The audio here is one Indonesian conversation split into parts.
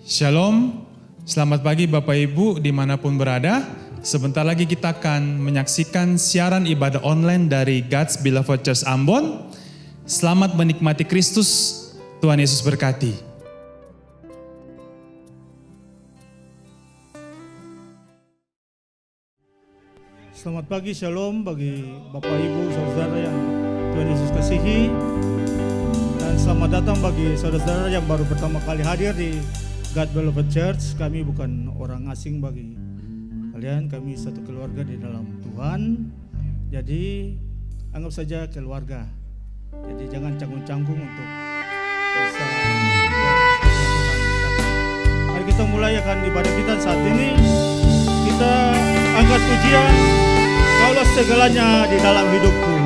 Shalom, selamat pagi Bapak Ibu dimanapun berada. Sebentar lagi kita akan menyaksikan siaran ibadah online dari God's Beloved Church Ambon. Selamat menikmati Kristus, Tuhan Yesus berkati. Selamat pagi, shalom bagi Bapak Ibu, saudara yang Tuhan Yesus kasihi. Dan selamat datang bagi saudara-saudara yang baru pertama kali hadir di God Beloved Church. Kami bukan orang asing bagi kalian, kami satu keluarga di dalam Tuhan. Jadi anggap saja keluarga. Jadi jangan canggung-canggung untuk bisa mari kita mulai akan ibadah kita saat ini. Kita angkat pujian, Kaulah segalanya di dalam hidupku.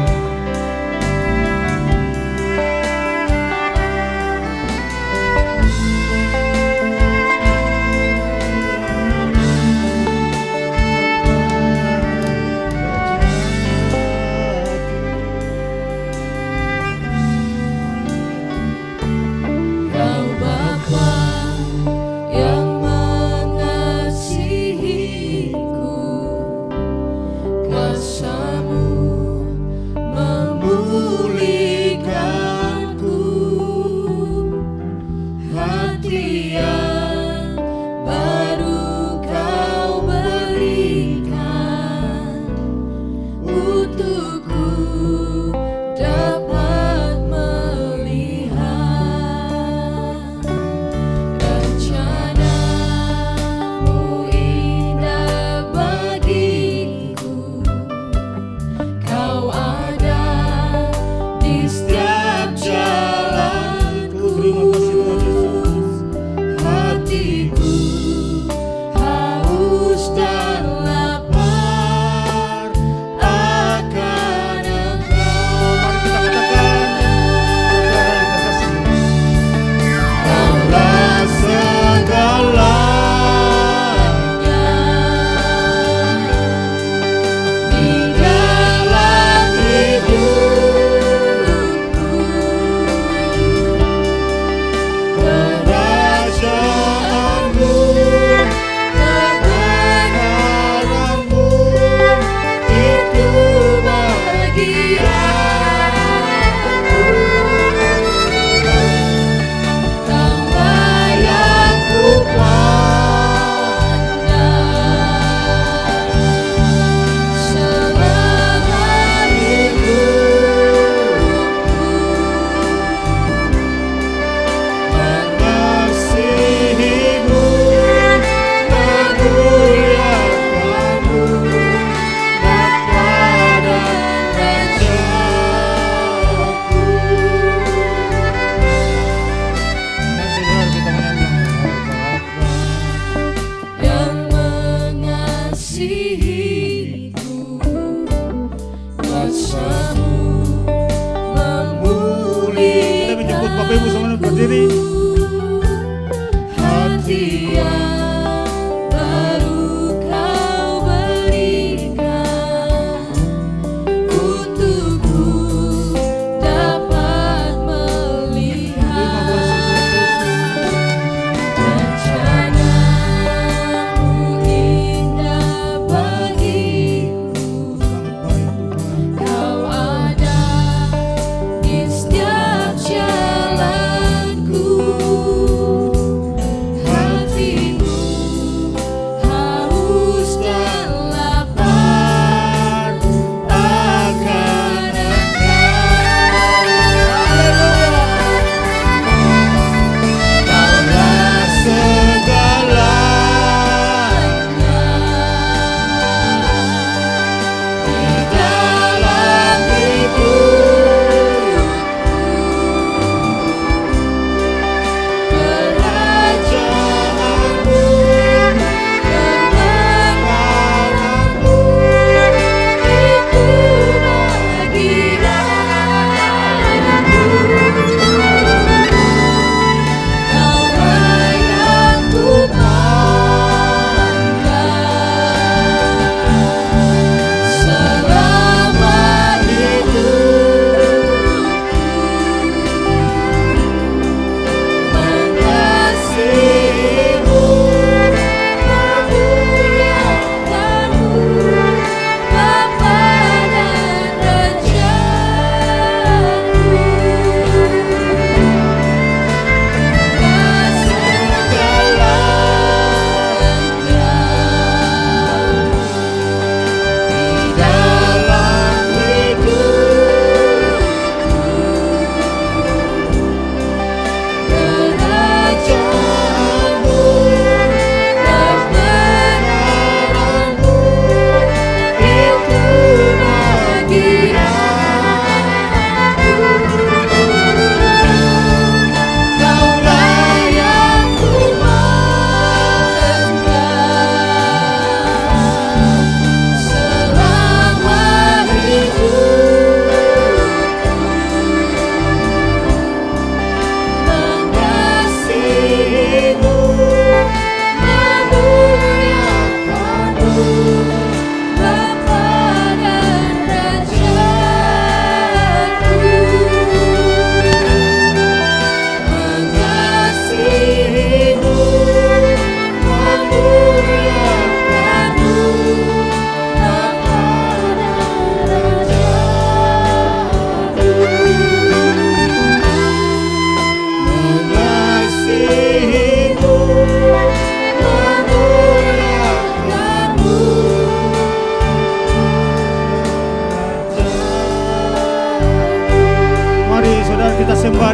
Kau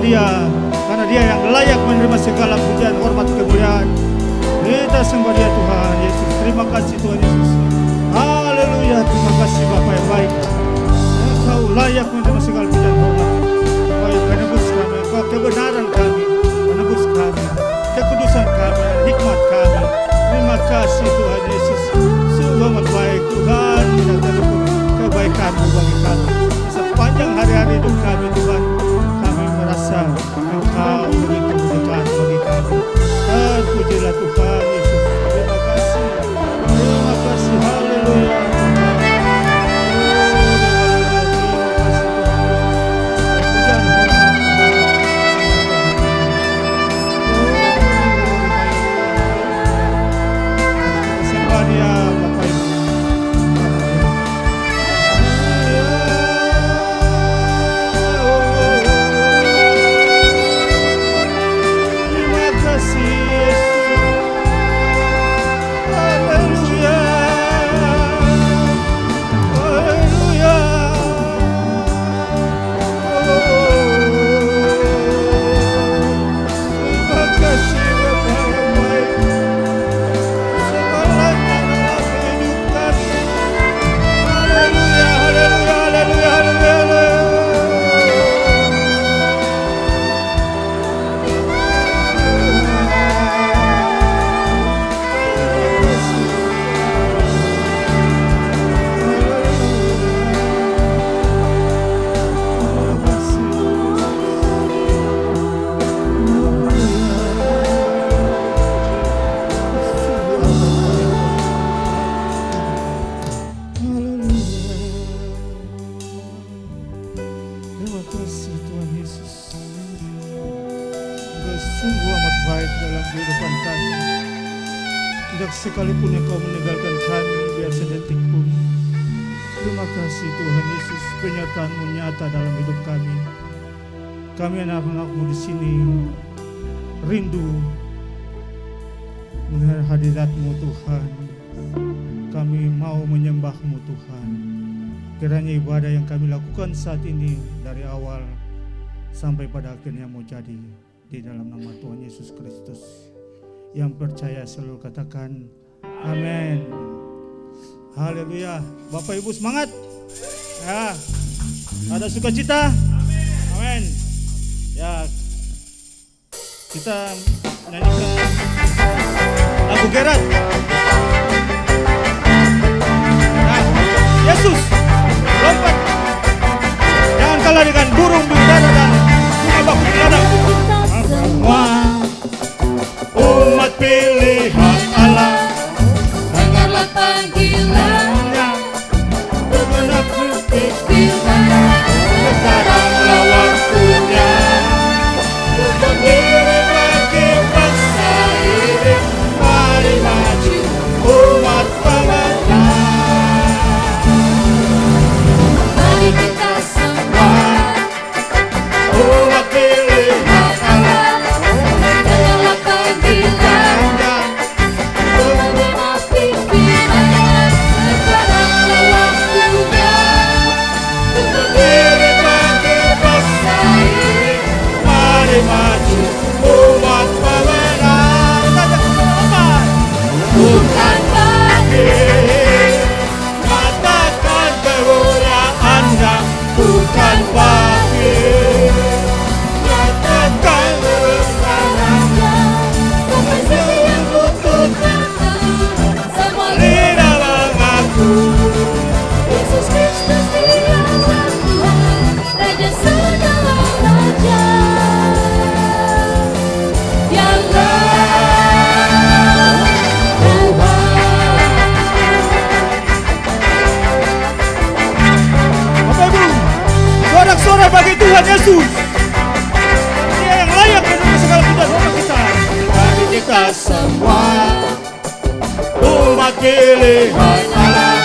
Dia, karena Dia yang layak menerima segala pujian, hormat, kemuliaan. Kita sembah Dia Tuhan Yesus. Terima kasih Tuhan Yesus. Haleluya, terima kasih Bapa yang baik. Engkau layak menerima segala pujian, hormat. Engkau yang menebus kami, Engkau kebenaran kami, menebus kami, kekudusan kami, hikmat kami. Terima kasih Tuhan Yesus. Sungguh amat baik Tuhan, menyatakan kebaikan-Mu bagi kami. Sepanjang hari-hari hidup kami Tuhan, kami merasa Engkau begitu dekat bagi kami. Terpujilah Tuhan Yesus. Terima kasih. Terima kasih. Haleluya. Sungguh amat baik dalam kehidupan kami. Tidak sekalipun Engkau meninggalkan kami biar sedetik pun. Terima kasih Tuhan Yesus, penyertaan-Mu nyata dalam hidup kami. Kami anak-anak-Mu di sini rindu mendengar hadirat-Mu Tuhan. Kami mau menyembah-Mu Tuhan. Kiranya ibadah yang kami lakukan saat ini dari awal sampai pada akhirnya mau jadi di dalam nama Tuhan Yesus Kristus. Yang percaya selalu katakan amin. Haleluya. Bapak Ibu semangat ya, ada sukacita. Amin ya. Kita nyanyikan lagu Gerat ya. Yesus lompat, jangan kalah dengan burung di udara dan bunga bakung di ladang. Semua umat pilihan Allah, dengarlah panggilannya, bergenap firman-Nya. sekaranglah waktunya Untuk diri bagi bangsa ini, mari maju umat pemenang. mari kita semua Umat pilihan Allah, dengarlah panggilannya, bergenap firman-Nya. Sekaranglah waktunya untuk diri bagi bangsa ini, mari maju umat pemenang. bukan bagi, Katakan kemuliaan-Nya bukan bagi, katakan kebesaran-Nya kompensasi yang butuhkan semua tidak mengaku. Yesus Kristus dialah Tuhan, Raja segala raja. Bapak Ibu, sorak-sorai bagi Tuhan Yesus. Dia yang layak menerima segala pujian hormat kita. Bagi kita semua umat pilihan Allah,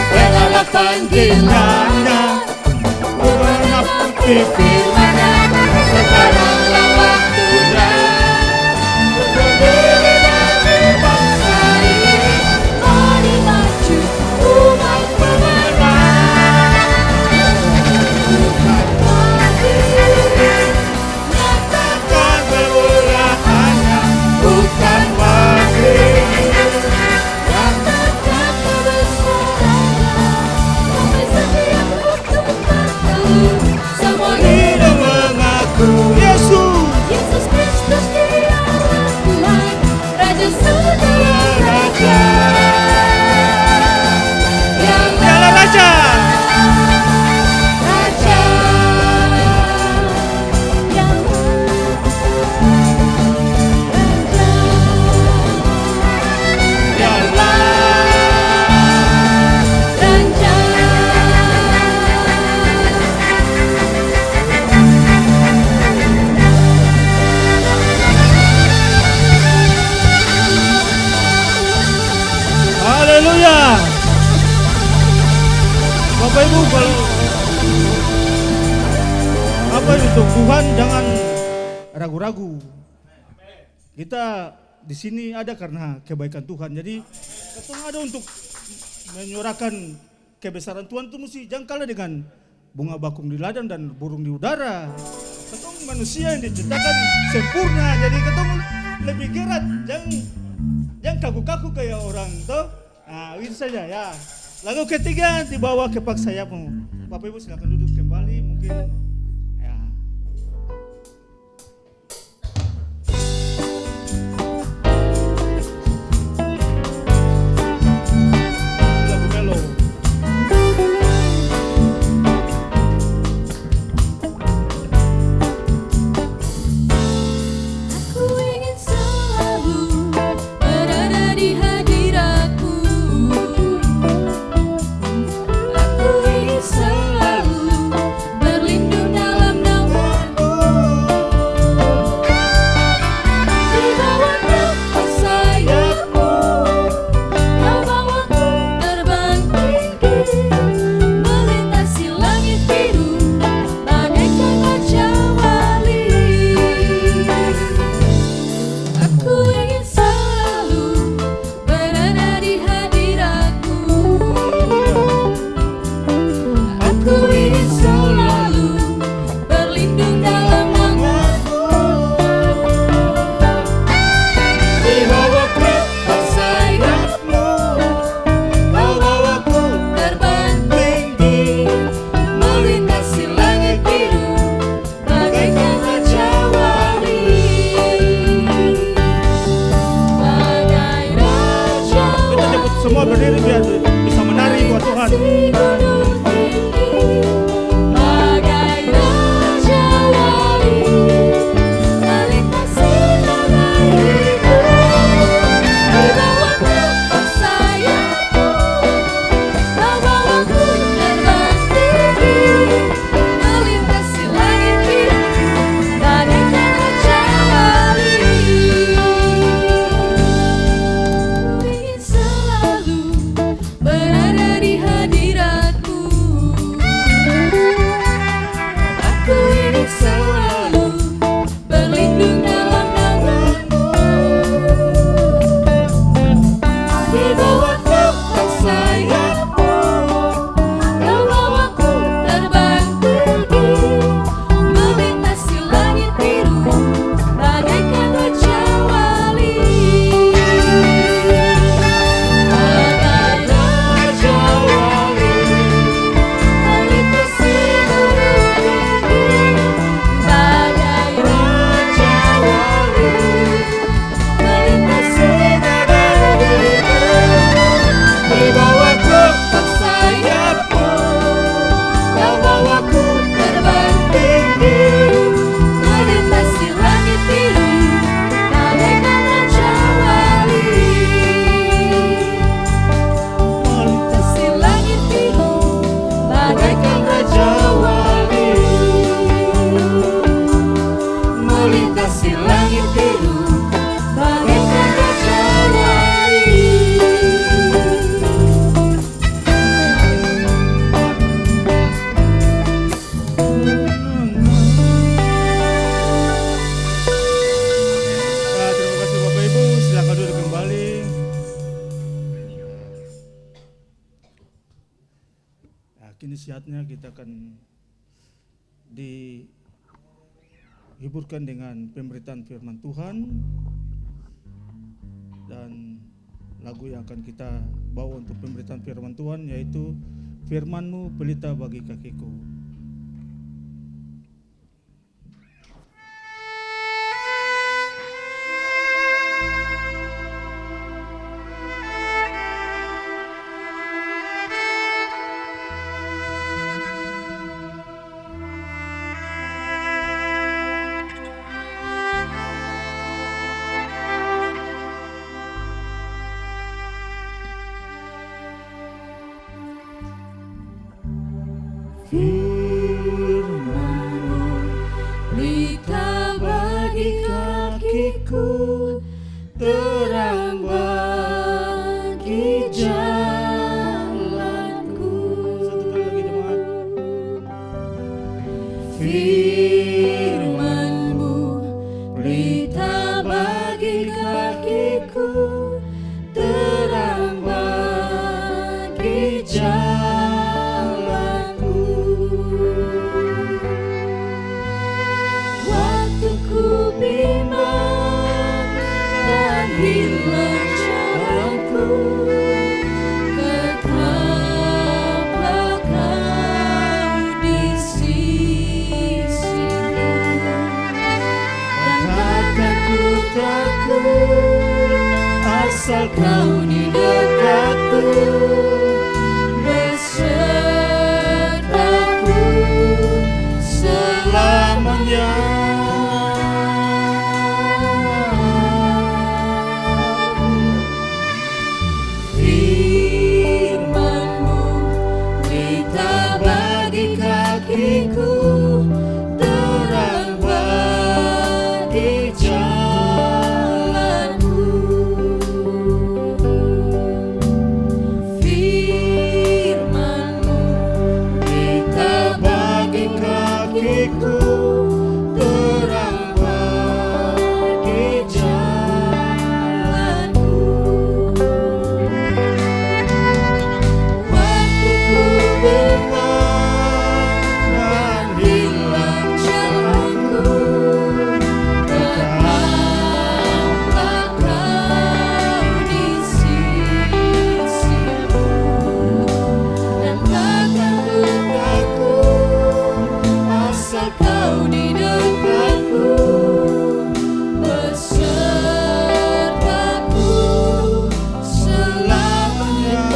Dengarlah panggilannya, bergenap firman-Nya. Sekaranglah waktunya untuk diri bagi bangsa ini, mari maju umat pemenang. Bukan bagi, Haleluya. Bapak Ibu, kalau apa untuk Tuhan jangan ragu-ragu. Kita di sini ada karena kebaikan Tuhan. Jadi kita ada untuk menyuarakan kebesaran Tuhan itu mesti jangan kalah dengan bunga bakung di ladang dan burung di udara. Kita manusia yang diciptakan sempurna. Jadi kita lebih gerak. Jangan kaku-kaku kayak orang tuh. Nah, itu saja ya. Lagu ketiga dibawa ke pak sayapmu. Bapak Ibu silakan duduk kembali mungkin. Ya. Lagu melo. Aku ingin selalu berada di hadiratmu. Aku ingin selalu berlindung dalam namamu. Di bawah naungan sayapmu, kau bawaku terbang tinggi, melintasi langit biru bagaikan raja wali. Aku ingin selalu berada di hadiratmu. Aku ingin selalu berlindung dalam namamu. Di bawah kepak sayapmu, kau bawaku terbang tinggi, melintasi langit biru bagaikan raja wali. Bagai raja Kita cepet semua berdiri biar bisa menari buat Tuhan. gunung tinggi, bagai raja wali, melintasi badai hidup. Di bawah kepak sayapmu, kau bawaku terbang tinggi, melintasi langit biru bagaikan raja wali. Ku ingin selalu berada di hadiratmu. Aku ingin selalu berlindung dalam namamu. Di bawah kepak sayapmu, kau bawaku terbang tinggi, melintasi langit biru bagaikan raja wali. Bagai raja wali, melintasi gunung tinggi, bagai raja wali, melintasi badai hidup. Di bawah kepak sayapmu, kau bawaku terbang tinggi, melintasi langit biru bagaikan raja wali. Melintasi langit biru bagaikan raja wali. Melintasi langit biru bagaikan raja wali. Nah, terima kasih Bapak Ibu, silakan duduk kembali. Nah, kini saatnya kita akan dihiburkan dengan pemberitaan firman Tuhan dan lagu yang akan kita bawa untuk pemberitaan firman Tuhan yaitu Firman-Mu pelita bagi kakiku. di dekatku, besertaku selamanya. Firman-Mu berita bagi kakiku, terang bagi jalanku. Firman-Mu berita bagi kakiku, terang bagi jalanku. Waktuku benar dan hilang jalanku, tetaplah Kau di sisiku, dan takkan ku takut asal Kau di dekatku, besertaku selamanya.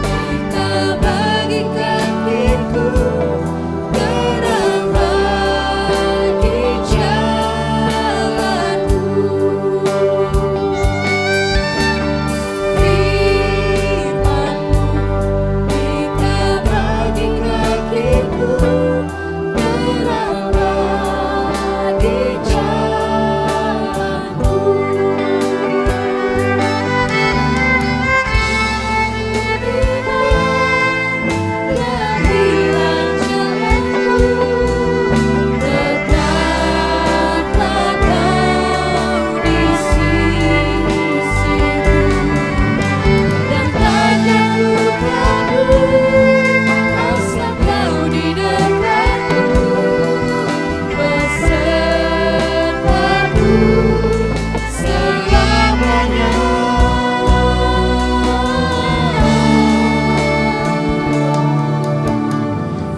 Kita bagi kakiku, terang bagi jalanku. Firman-Mu kita bagi kakiku, terang bagi jalanku.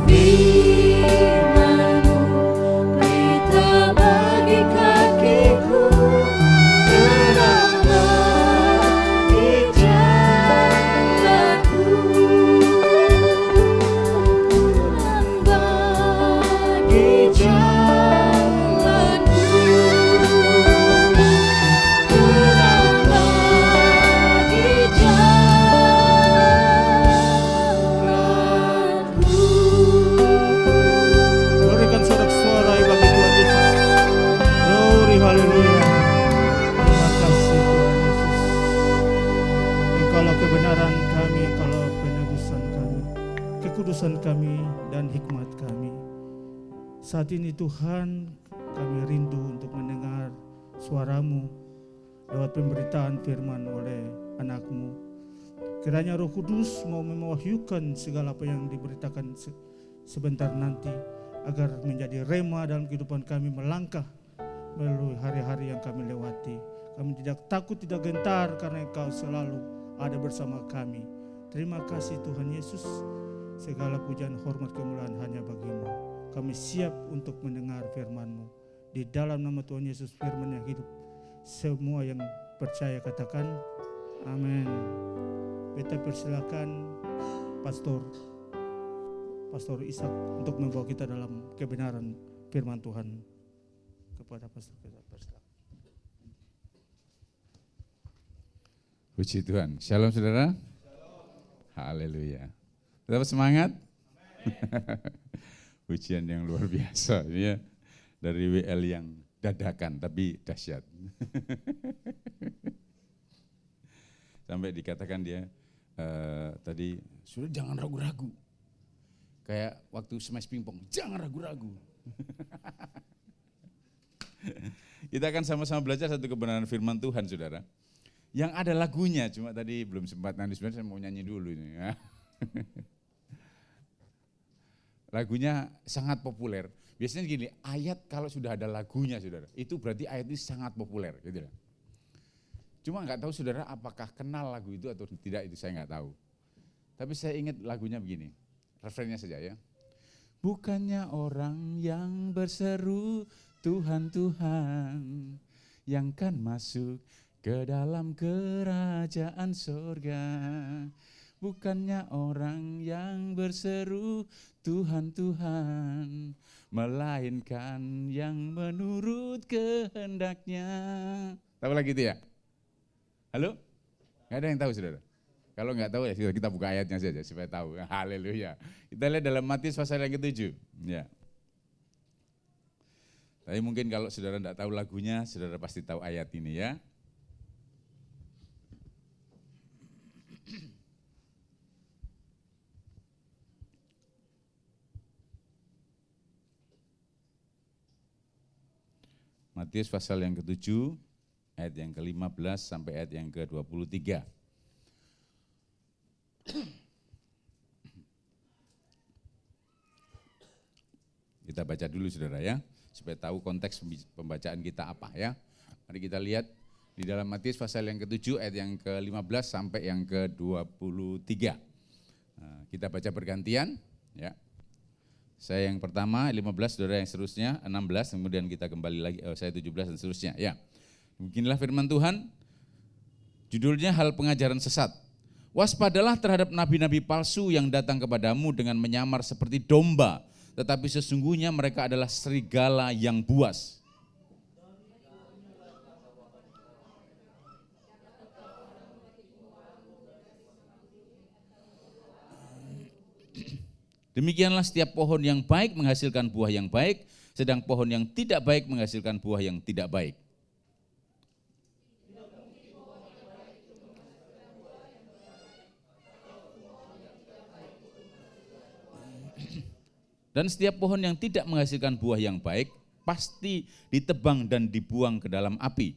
Firman-Mu berita bagi kakiku, terang bagi jalanku, terang bagi jalanku, terang bagi jalanku. Berikan sorak-sorai bagi Tuhan Yesus. Glory, haleluya. Terima kasih Tuhan Yesus. Engkaulah kebenaran kami, Engkaulah penebusan kami, kekudusan kami dan hikmat kami. Saat ini Tuhan, kami rindu untuk mendengar suara-Mu lewat pemberitaan firman oleh anak-Mu. Kiranya Roh Kudus mau mewahyukan segala apa yang diberitakan sebentar nanti, agar menjadi rema dalam kehidupan kami melangkah melalui hari-hari yang kami lewati. Kami tidak takut, tidak gentar, karena Engkau selalu ada bersama kami. Terima kasih Tuhan Yesus. Segala pujian, hormat, kemuliaan hanya bagi-Mu. Kami siap untuk mendengar firman-Mu. Di dalam nama Tuhan Yesus, firman yang hidup. Semua yang percaya katakan amin. Kita persilakan Pastor Ishak untuk membawa kita dalam kebenaran firman Tuhan. Kepada Pastor kita persilakan. Puji Tuhan. Shalom saudara. Haleluya. Tetap semangat. Pujian yang luar biasa ini ya. Dari WL yang dadakan tapi dahsyat. Sampai dikatakan dia tadi, sudah jangan ragu-ragu. Kayak waktu smash pingpong, jangan ragu-ragu. Kita akan sama-sama belajar satu kebenaran firman Tuhan, saudara. Yang ada lagunya, cuma tadi belum sempat, nanti sebenarnya saya mau nyanyi dulu ini. Lagunya sangat populer. Biasanya gini, ayat kalau sudah ada lagunya, saudara, itu berarti ayat itu sangat populer, gitu. Cuma nggak tahu saudara apakah kenal lagu itu atau tidak, itu saya nggak tahu. Tapi saya ingat lagunya begini, refrennya saja ya. Bukannya orang yang berseru Tuhan, Tuhan, yang kan masuk ke dalam kerajaan sorga. Bukannya orang yang berseru Tuhan, Tuhan, melainkan yang menurut kehendaknya. Tahu lagi itu ya? Halo? Nggak ada yang tahu, saudara? Kalau nggak tahu ya kita buka ayatnya saja supaya tahu. Haleluya. Kita lihat dalam Matius pasal yang ke-7. Ya. Tapi mungkin kalau saudara nggak tahu lagunya, saudara pasti tahu ayat ini ya. Matius pasal yang ke-7, ayat yang ke-15 sampai ayat yang ke-23. Kita baca dulu saudara ya, supaya tahu konteks pembacaan kita apa ya. Mari kita lihat di dalam Matius pasal yang ke-7 ayat yang ke-15 sampai yang ke-23. Nah, kita baca bergantian ya. Saya yang pertama 15, saudara yang seterusnya 16, kemudian kita kembali lagi, saya 17 dan seterusnya ya. Beginilah firman Tuhan, judulnya hal pengajaran sesat. Waspadalah terhadap nabi-nabi palsu yang datang kepadamu dengan menyamar seperti domba, tetapi sesungguhnya mereka adalah serigala yang buas. Demikianlah setiap pohon yang baik menghasilkan buah yang baik, sedang pohon yang tidak baik menghasilkan buah yang tidak baik. Dan setiap pohon yang tidak menghasilkan buah yang baik, pasti ditebang dan dibuang ke dalam api.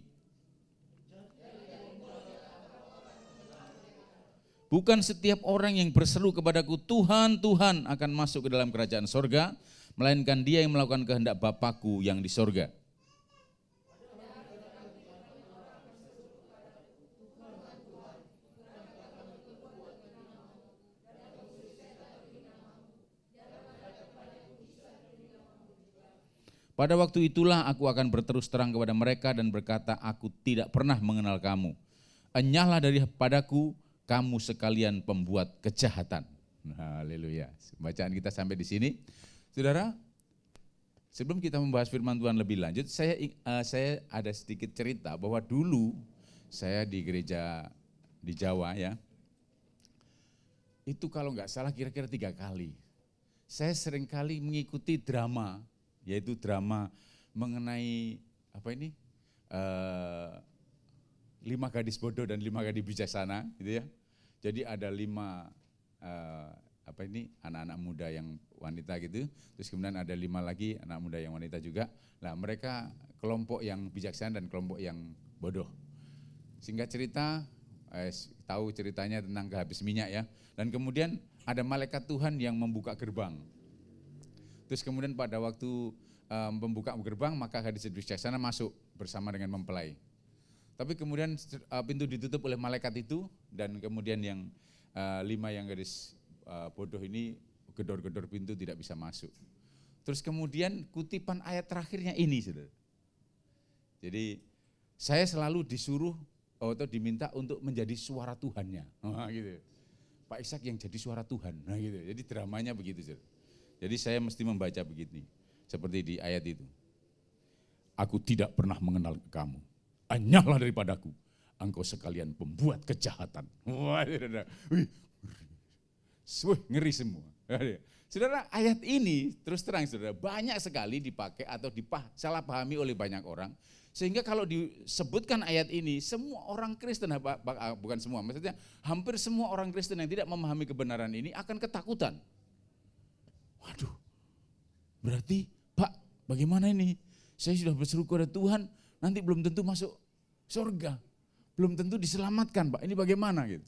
Bukan setiap orang yang berseru kepadaku, Tuhan, Tuhan, akan masuk ke dalam kerajaan sorga, melainkan dia yang melakukan kehendak Bapakku yang di sorga. Pada waktu itulah aku akan berterus terang kepada mereka dan berkata, aku tidak pernah mengenal kamu. Enyahlah daripadaku, kamu sekalian pembuat kejahatan. Haleluya. Bacaan kita sampai di sini. Saudara, sebelum kita membahas firman Tuhan lebih lanjut, saya ada sedikit cerita bahwa dulu saya di gereja di Jawa ya, itu kalau nggak salah kira-kira 3 kali. Saya seringkali mengikuti drama, yaitu drama mengenai apa ini, 5 gadis bodoh dan 5 gadis bijaksana, gitu ya. Jadi ada 5 anak-anak muda yang wanita gitu, terus kemudian ada 5 lagi anak muda yang wanita juga. Nah mereka kelompok yang bijaksana dan kelompok yang bodoh. Singkat cerita, tahu ceritanya tentang kehabis minyak ya. Dan kemudian ada malaikat Tuhan yang membuka gerbang. Terus kemudian pada waktu membuka gerbang, maka gadis bijaksana masuk bersama dengan mempelai. Tapi kemudian pintu ditutup oleh malaikat itu, dan kemudian yang 5 yang gadis bodoh ini gedor-gedor pintu tidak bisa masuk. Terus kemudian kutipan ayat terakhirnya ini, saudara. Jadi saya selalu disuruh atau diminta untuk menjadi suara Tuhannya. Nah, gitu. Pak Ishak yang jadi suara Tuhan. Nah, gitu. Jadi dramanya begitu, saudara. Jadi saya mesti membaca begini, seperti di ayat itu. Aku tidak pernah mengenal kamu. Enyahlah daripadaku, engkau sekalian pembuat kejahatan. Wah, ngeri semua. Saudara, ayat ini terus terang saudara banyak sekali dipakai atau salah pahami oleh banyak orang. Sehingga kalau disebutkan ayat ini, semua orang Kristen, bukan semua, maksudnya hampir semua orang Kristen yang tidak memahami kebenaran ini akan ketakutan. Waduh, berarti Pak bagaimana ini? Saya sudah berseru kepada Tuhan, nanti belum tentu masuk surga, belum tentu diselamatkan Pak, ini bagaimana gitu.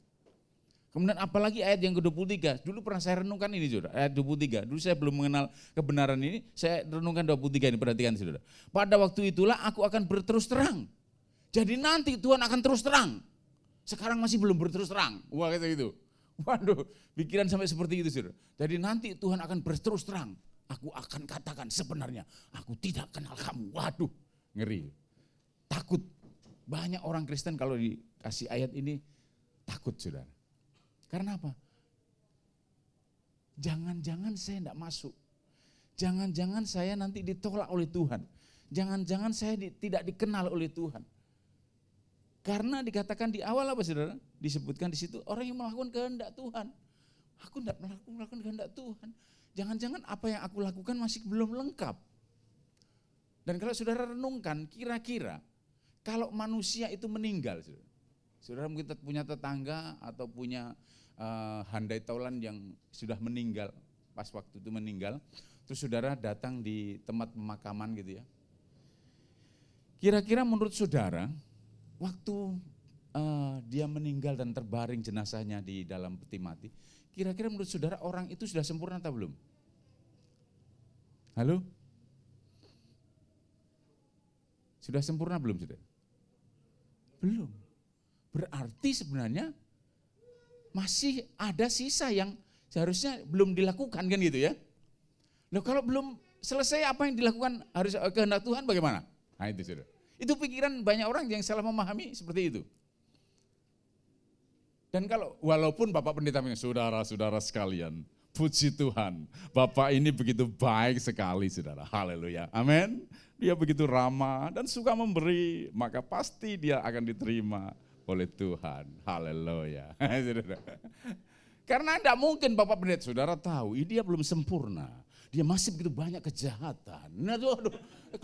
Kemudian apalagi ayat yang ke-23, dulu pernah saya renungkan ini saudara, ayat 23, dulu saya belum mengenal kebenaran ini, saya renungkan 23 ini, perhatikan saudara. Pada waktu itulah aku akan berterus terang, jadi nanti Tuhan akan terus terang, sekarang masih belum berterus terang, wah gitu. Waduh, pikiran sampai seperti itu saudara, jadi nanti Tuhan akan berterus terang, aku akan katakan sebenarnya aku tidak kenal kamu. Waduh, ngeri. Takut. Banyak orang Kristen kalau dikasih ayat ini takut, saudara. Karena apa? Jangan-jangan saya tidak masuk. Jangan-jangan saya nanti ditolak oleh Tuhan. Jangan-jangan saya tidak dikenal oleh Tuhan. Karena dikatakan di awal apa, saudara? Disebutkan di situ orang yang melakukan kehendak Tuhan. Aku tidak melakukan kehendak Tuhan. Jangan-jangan apa yang aku lakukan masih belum lengkap. Dan kalau saudara renungkan, kira-kira kalau manusia itu meninggal, saudara mungkin punya tetangga atau punya handai taulan yang sudah meninggal, pas waktu itu meninggal, terus saudara datang di tempat pemakaman gitu ya. Kira-kira menurut saudara, waktu dia meninggal dan terbaring jenazahnya di dalam peti mati, kira-kira menurut saudara orang itu sudah sempurna atau belum? Halo? Sudah sempurna belum, saudara? Belum. Berarti sebenarnya masih ada sisa yang seharusnya belum dilakukan, kan gitu ya. Loh, kalau belum selesai apa yang dilakukan harus kehendak Tuhan bagaimana? Nah itu, saudara. Itu pikiran banyak orang yang salah memahami seperti itu. Dan kalau walaupun Bapak Pendeta bilang, saudara-saudara sekalian, puji Tuhan, Bapak ini begitu baik sekali, saudara. Haleluya, amin. Dia begitu ramah dan suka memberi, maka pasti dia akan diterima oleh Tuhan. Haleluya. Karena tidak mungkin Bapak Pendeta, saudara tahu, dia belum sempurna. Dia masih begitu banyak kejahatan. Nah, aduh,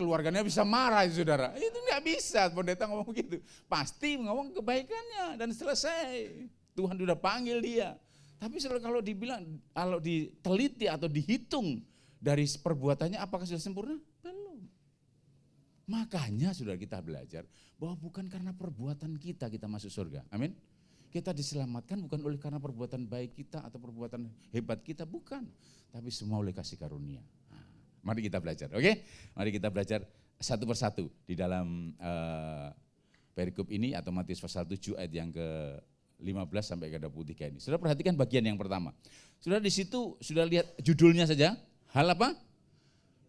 keluarganya bisa marah, saudara. Itu tidak bisa pendeta ngomong begitu. Pasti ngomong kebaikannya dan selesai. Tuhan sudah panggil dia. Tapi saudara kalau dibilang, kalau diteliti atau dihitung dari perbuatannya, apakah sudah sempurna? Belum. Makanya saudara kita belajar bahwa bukan karena perbuatan kita masuk surga. Amin. Kita diselamatkan bukan oleh karena perbuatan baik kita atau perbuatan hebat kita, bukan. Tapi semua oleh kasih karunia. Nah, mari kita belajar, oke? Mari kita belajar satu persatu di dalam perikop ini atau Matius pasal 7 ayat yang ke-15 sampai ke-23 ini. Sudah perhatikan bagian yang pertama. Sudah di situ sudah lihat judulnya saja, hal apa?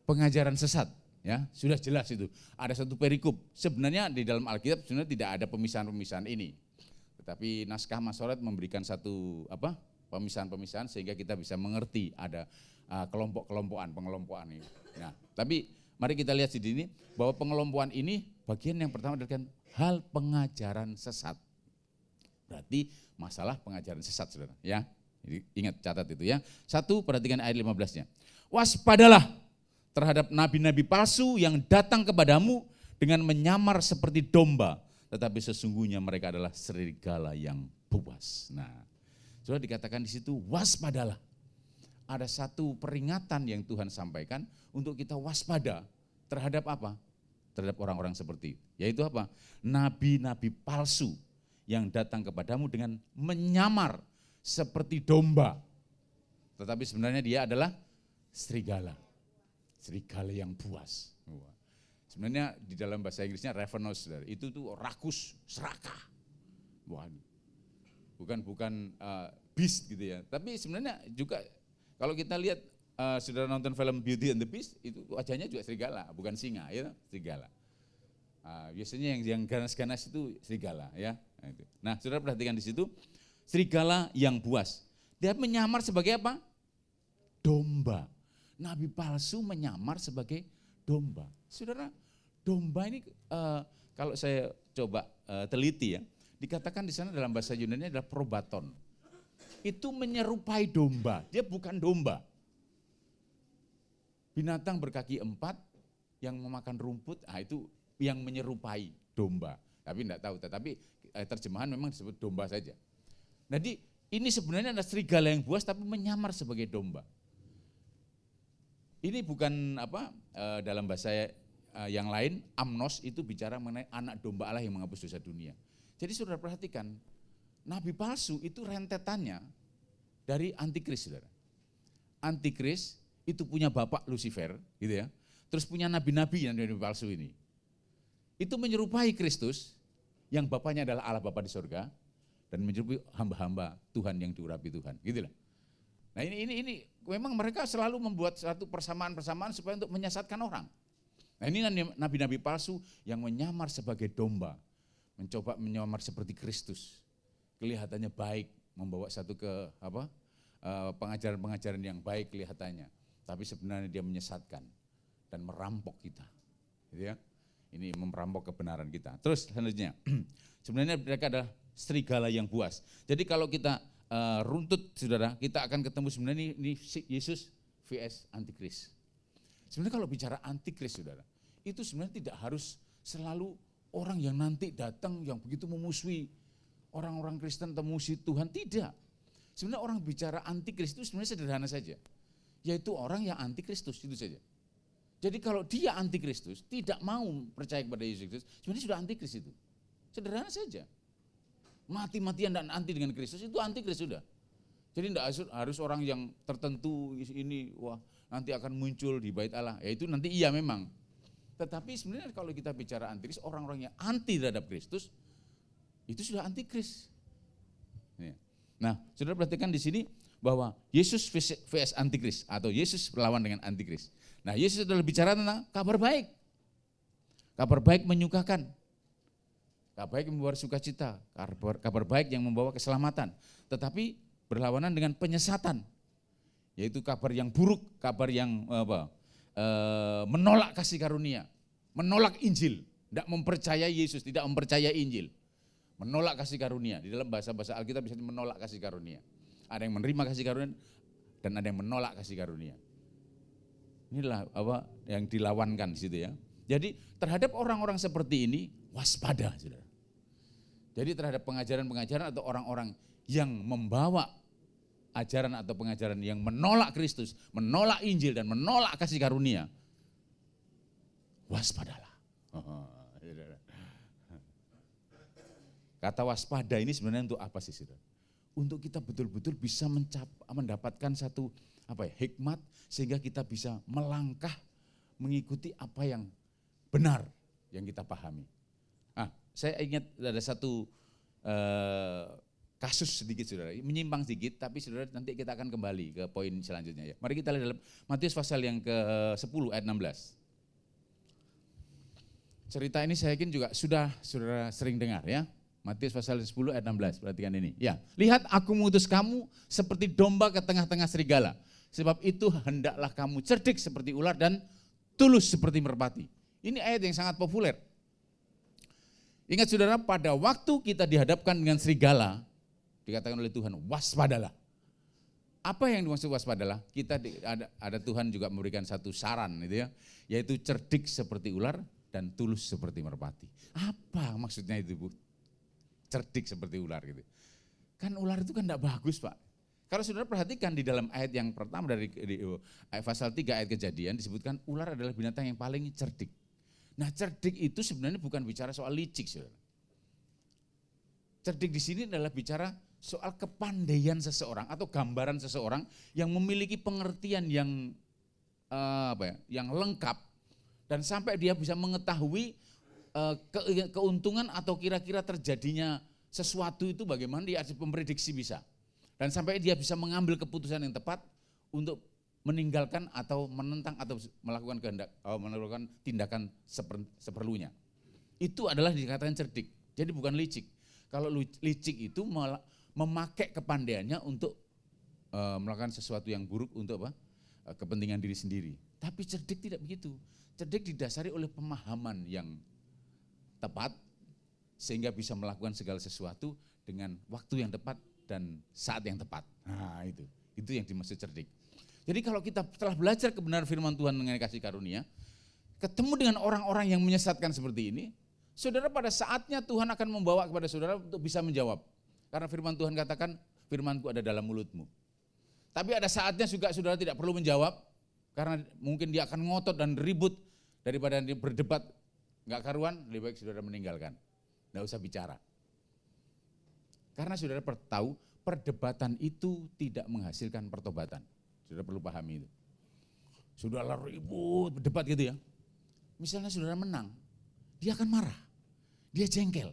Pengajaran sesat. Ya, sudah jelas itu. Ada satu perikop. Sebenarnya di dalam Alkitab sebenarnya tidak ada pemisahan-pemisahan ini. Tetapi naskah Masoret memberikan satu pemisahan-pemisahan sehingga kita bisa mengerti ada pengelompokan ini. Nah, tapi mari kita lihat di sini bahwa pengelompokan ini bagian yang pertama adalah hal pengajaran sesat. Berarti masalah pengajaran sesat, saudara. Ya, jadi ingat, catat itu ya. Satu, perhatikan ayat 15-nya. Waspadalah terhadap nabi-nabi palsu yang datang kepadamu dengan menyamar seperti domba, tetapi sesungguhnya mereka adalah serigala yang buas. Nah, sudah dikatakan di situ waspadalah. Ada satu peringatan yang Tuhan sampaikan untuk kita waspada terhadap apa? Terhadap orang-orang seperti itu. Yaitu apa? Nabi-nabi palsu yang datang kepadamu dengan menyamar seperti domba. Tetapi sebenarnya dia adalah serigala. Serigala yang buas. Sebenarnya di dalam bahasa Inggrisnya ravenous, itu tuh rakus, serakah. Bukan beast gitu ya. Tapi sebenarnya juga kalau kita lihat saudara nonton film Beauty and the Beast, itu wajahnya juga serigala, bukan singa, ya, serigala. Biasanya yang ganas-ganas itu serigala, ya. Nah, saudara perhatikan di situ, serigala yang buas. Dia menyamar sebagai apa? Domba. Nabi palsu menyamar sebagai domba. Saudara, domba ini kalau saya coba teliti ya, dikatakan di sana dalam bahasa Yunani adalah probaton. Itu menyerupai domba, dia bukan domba. Binatang berkaki 4 yang memakan rumput, itu yang menyerupai domba. Tapi tidak tahu, tetapi terjemahan memang disebut domba saja. Jadi ini sebenarnya ada serigala yang buas tapi menyamar sebagai domba. Ini bukan dalam bahasa yang lain, amnos itu bicara mengenai anak domba Allah yang menghapus dosa dunia. Jadi saudara perhatikan, nabi palsu itu rentetannya dari antikris, saudara. Antikris itu punya bapak Lucifer, gitu ya. Terus punya nabi-nabi yang nabi palsu ini. Itu menyerupai Kristus yang bapaknya adalah Allah Bapa di surga dan menyerupai hamba-hamba Tuhan yang diurapi Tuhan, gitulah. Nah ini memang mereka selalu membuat satu persamaan-persamaan supaya untuk menyesatkan orang. Nah ini nabi-nabi palsu yang menyamar sebagai domba, mencoba menyamar seperti Kristus. Kelihatannya baik, membawa satu pengajaran-pengajaran yang baik kelihatannya. Tapi sebenarnya dia menyesatkan dan merampok kita. Gitu ya. Ini merampok kebenaran kita. Terus selanjutnya, sebenarnya mereka adalah serigala yang buas. Jadi kalau kita runtut saudara, kita akan ketemu sebenarnya ini Yesus vs Antikris. Sebenarnya kalau bicara Antikris saudara, itu sebenarnya tidak harus selalu orang yang nanti datang yang begitu memusuhi orang-orang Kristen atau memusuhi Tuhan, tidak. Sebenarnya orang bicara Antikris itu sebenarnya sederhana saja, yaitu orang yang anti Kristus, itu saja. Jadi kalau dia anti Kristus, tidak mau percaya kepada Yesus Kristus, sebenarnya sudah antikris itu. Sederhana saja. Mati-matian dan anti dengan Kristus itu antikris sudah. Jadi tidak harus orang yang tertentu ini wah nanti akan muncul di bait Allah. Ya itu nanti iya memang. Tetapi sebenarnya kalau kita bicara antikris, orang-orang yang anti terhadap Kristus itu sudah antikris. Nah, saudara perhatikan di sini bahwa Yesus vs antikris atau Yesus berlawan dengan antikris. Nah, Yesus adalah bicara tentang kabar baik. Kabar baik menyukakan. Kabar baik yang membawa sukacita, kabar baik yang membawa keselamatan. Tetapi berlawanan dengan penyesatan, yaitu kabar yang buruk, kabar yang menolak kasih karunia, menolak Injil, tidak mempercayai Yesus, tidak mempercayai Injil, menolak kasih karunia. Di dalam bahasa-bahasa Alkitab bisa menolak kasih karunia. Ada yang menerima kasih karunia dan ada yang menolak kasih karunia. Inilah yang dilawankan di situ ya. Jadi terhadap orang-orang seperti ini waspada, saudara. Jadi terhadap pengajaran-pengajaran atau orang-orang yang membawa ajaran atau pengajaran yang menolak Kristus, menolak Injil dan menolak kasih karunia, waspadalah. Kata waspada ini sebenarnya untuk apa sih, saudara? Untuk kita betul-betul bisa mendapatkan satu hikmat sehingga kita bisa melangkah mengikuti apa yang benar yang kita pahami. Saya ingat ada satu kasus sedikit saudara, menyimpang sedikit tapi saudara nanti kita akan kembali ke poin selanjutnya ya. Mari kita lihat dalam Matius pasal yang ke-10 ayat 16. Cerita ini saya yakin juga sudah saudara sering dengar ya. Matius pasal 10 ayat 16, perhatikan ini. Ya, lihat aku mengutus kamu seperti domba ke tengah-tengah serigala. Sebab itu hendaklah kamu cerdik seperti ular dan tulus seperti merpati. Ini ayat yang sangat populer. Ingat saudara, pada waktu kita dihadapkan dengan serigala, dikatakan oleh Tuhan, waspadalah. Apa yang dimaksud waspadalah? Kita ada Tuhan juga memberikan satu saran gitu ya, yaitu cerdik seperti ular dan tulus seperti merpati. Apa maksudnya itu, Bu? Cerdik seperti ular gitu. Kan ular itu kan tidak bagus, Pak. Kalau saudara perhatikan di dalam ayat yang pertama dari pasal 3 ayat Kejadian disebutkan ular adalah binatang yang paling cerdik. Nah, cerdik itu sebenarnya bukan bicara soal licik, saudara. Cerdik di sini adalah bicara soal kepandaian seseorang atau gambaran seseorang yang memiliki pengertian yang yang lengkap dan sampai dia bisa mengetahui keuntungan atau kira-kira terjadinya sesuatu itu bagaimana dia memprediksi bisa. Dan sampai dia bisa mengambil keputusan yang tepat untuk meninggalkan atau menentang atau melakukan tindakan seperlunya. Itu adalah dikatakan cerdik. Jadi bukan licik. Kalau licik itu memakai kepandaiannya untuk melakukan sesuatu yang buruk untuk kepentingan diri sendiri. Tapi cerdik tidak begitu. Cerdik didasari oleh pemahaman yang tepat sehingga bisa melakukan segala sesuatu dengan waktu yang tepat dan saat yang tepat. Nah, itu yang dimaksud cerdik. Jadi kalau kita telah belajar kebenaran firman Tuhan mengenai kasih karunia, ketemu dengan orang-orang yang menyesatkan seperti ini, saudara pada saatnya Tuhan akan membawa kepada saudara untuk bisa menjawab. Karena firman Tuhan katakan, firmanku ada dalam mulutmu. Tapi ada saatnya juga saudara tidak perlu menjawab, karena mungkin dia akan ngotot dan ribut, daripada dia berdebat, enggak karuan, lebih baik saudara meninggalkan. Enggak usah bicara. Karena saudara tahu, perdebatan itu tidak menghasilkan pertobatan. Saudara perlu pahami itu. Saudara ribut, berdebat gitu ya. Misalnya saudara menang, dia akan marah. Dia jengkel.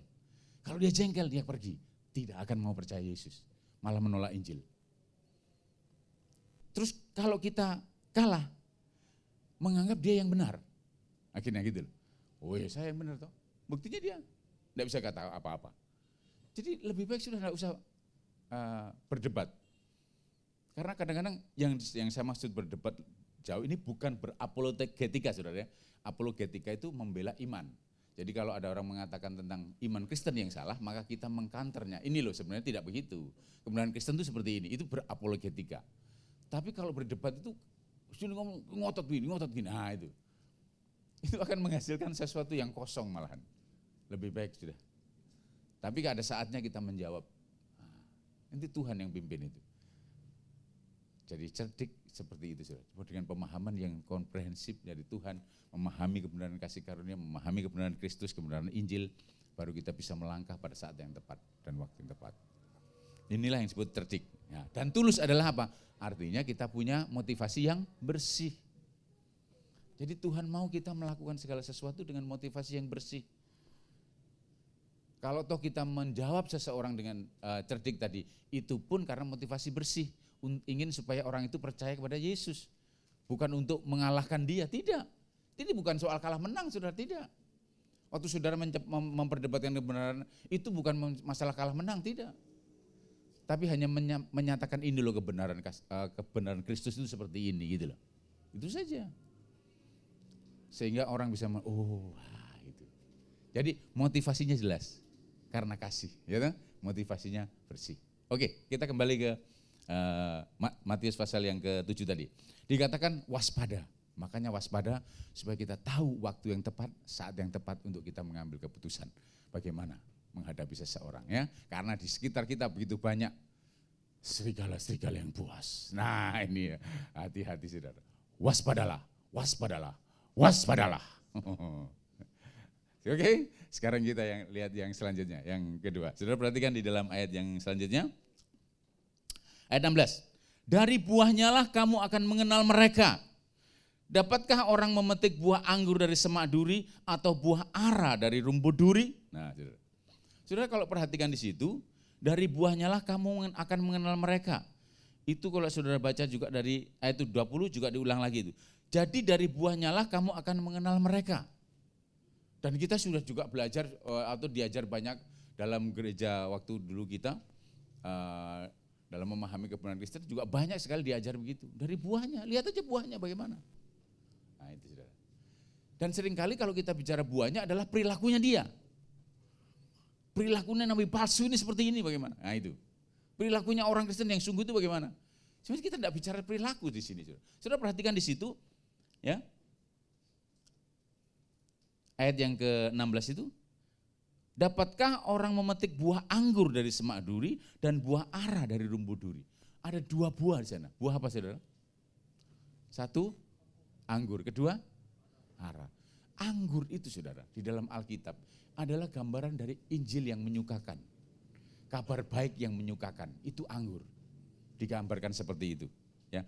Kalau dia jengkel, dia pergi. Tidak akan mau percaya Yesus. Malah menolak Injil. Terus kalau kita kalah, menganggap dia yang benar. Akhirnya gitu loh. Oh ya saya yang benar toh. Buktinya dia tidak bisa kata apa-apa. Jadi lebih baik sudah tidak usah berdebat. Karena kadang-kadang yang saya maksud berdebat jauh ini bukan berapologetika saudara ya. Apologetika itu membela iman. Jadi kalau ada orang mengatakan tentang iman Kristen yang salah, maka kita mengkanternya. Ini loh sebenarnya tidak begitu. Kebenaran Kristen itu seperti ini, itu berapologetika. Tapi kalau berdebat itu sini ngomong ngotot gini, nah itu akan menghasilkan sesuatu yang kosong malahan. Lebih baik sudah. Tapi ada saatnya kita menjawab. Nanti Tuhan yang pimpin itu. Jadi cerdik seperti itu saudara. Dengan pemahaman yang komprehensif dari Tuhan, memahami kebenaran kasih karunia, memahami kebenaran Kristus, kebenaran Injil, baru kita bisa melangkah pada saat yang tepat dan waktu yang tepat. Inilah yang disebut cerdik. Ya, dan tulus adalah apa? Artinya kita punya motivasi yang bersih. Jadi Tuhan mau kita melakukan segala sesuatu dengan motivasi yang bersih. Kalau toh kita menjawab seseorang dengan cerdik tadi, itu pun karena motivasi bersih. Ingin supaya orang itu percaya kepada Yesus. Bukan untuk mengalahkan dia, tidak. Ini bukan soal kalah menang, saudara, tidak. Waktu saudara memperdebatkan kebenaran, itu bukan masalah kalah menang, tidak. Tapi hanya menyatakan ini loh kebenaran Kristus itu seperti ini gitu loh. Itu saja. Sehingga orang bisa gitu. Jadi motivasinya jelas karena kasih, ya kan? Motivasinya bersih. Oke, kita kembali ke Matius pasal yang ke-7 tadi. Dikatakan waspada. Makanya waspada supaya kita tahu waktu yang tepat, saat yang tepat untuk kita mengambil keputusan. Bagaimana menghadapi seseorang ya. Karena di sekitar kita begitu banyak serigala-serigala yang buas. Nah ini ya, hati-hati saudara. Waspadalah, waspadalah, waspadalah. Oke, sekarang kita lihat yang selanjutnya, yang kedua. Saudara perhatikan di dalam ayat yang selanjutnya. Ayat 16. Dari buahnya lah kamu akan mengenal mereka. Dapatkah orang memetik buah anggur dari semak duri atau buah ara dari rumput duri? Nah, saudara kalau perhatikan di situ, dari buahnya lah kamu akan mengenal mereka. Itu kalau saudara baca juga dari ayat 20 juga diulang lagi itu. Jadi dari buahnya lah kamu akan mengenal mereka. Dan kita sudah juga belajar atau diajar banyak dalam gereja waktu dulu kita, dalam memahami kebenaran Kristen juga banyak sekali diajar begitu. Dari buahnya, lihat aja buahnya bagaimana. Nah itu saudara. Dan seringkali kalau kita bicara buahnya adalah perilakunya dia. Perilakunya nabi palsu ini seperti ini bagaimana? Nah itu. Perilakunya orang Kristen yang sungguh itu bagaimana? Sebenarnya kita tidak bicara perilaku di sini. Saudara perhatikan di situ, ya. Ayat yang ke-16 itu. Dapatkah orang memetik buah anggur dari semak duri dan buah ara dari rumput duri? Ada dua buah di sana. Buah apa saudara? Satu, anggur. Kedua, ara. Anggur itu saudara, di dalam Alkitab adalah gambaran dari Injil yang menyukakan. Kabar baik yang menyukakan, itu anggur. Digambarkan seperti itu. Ya,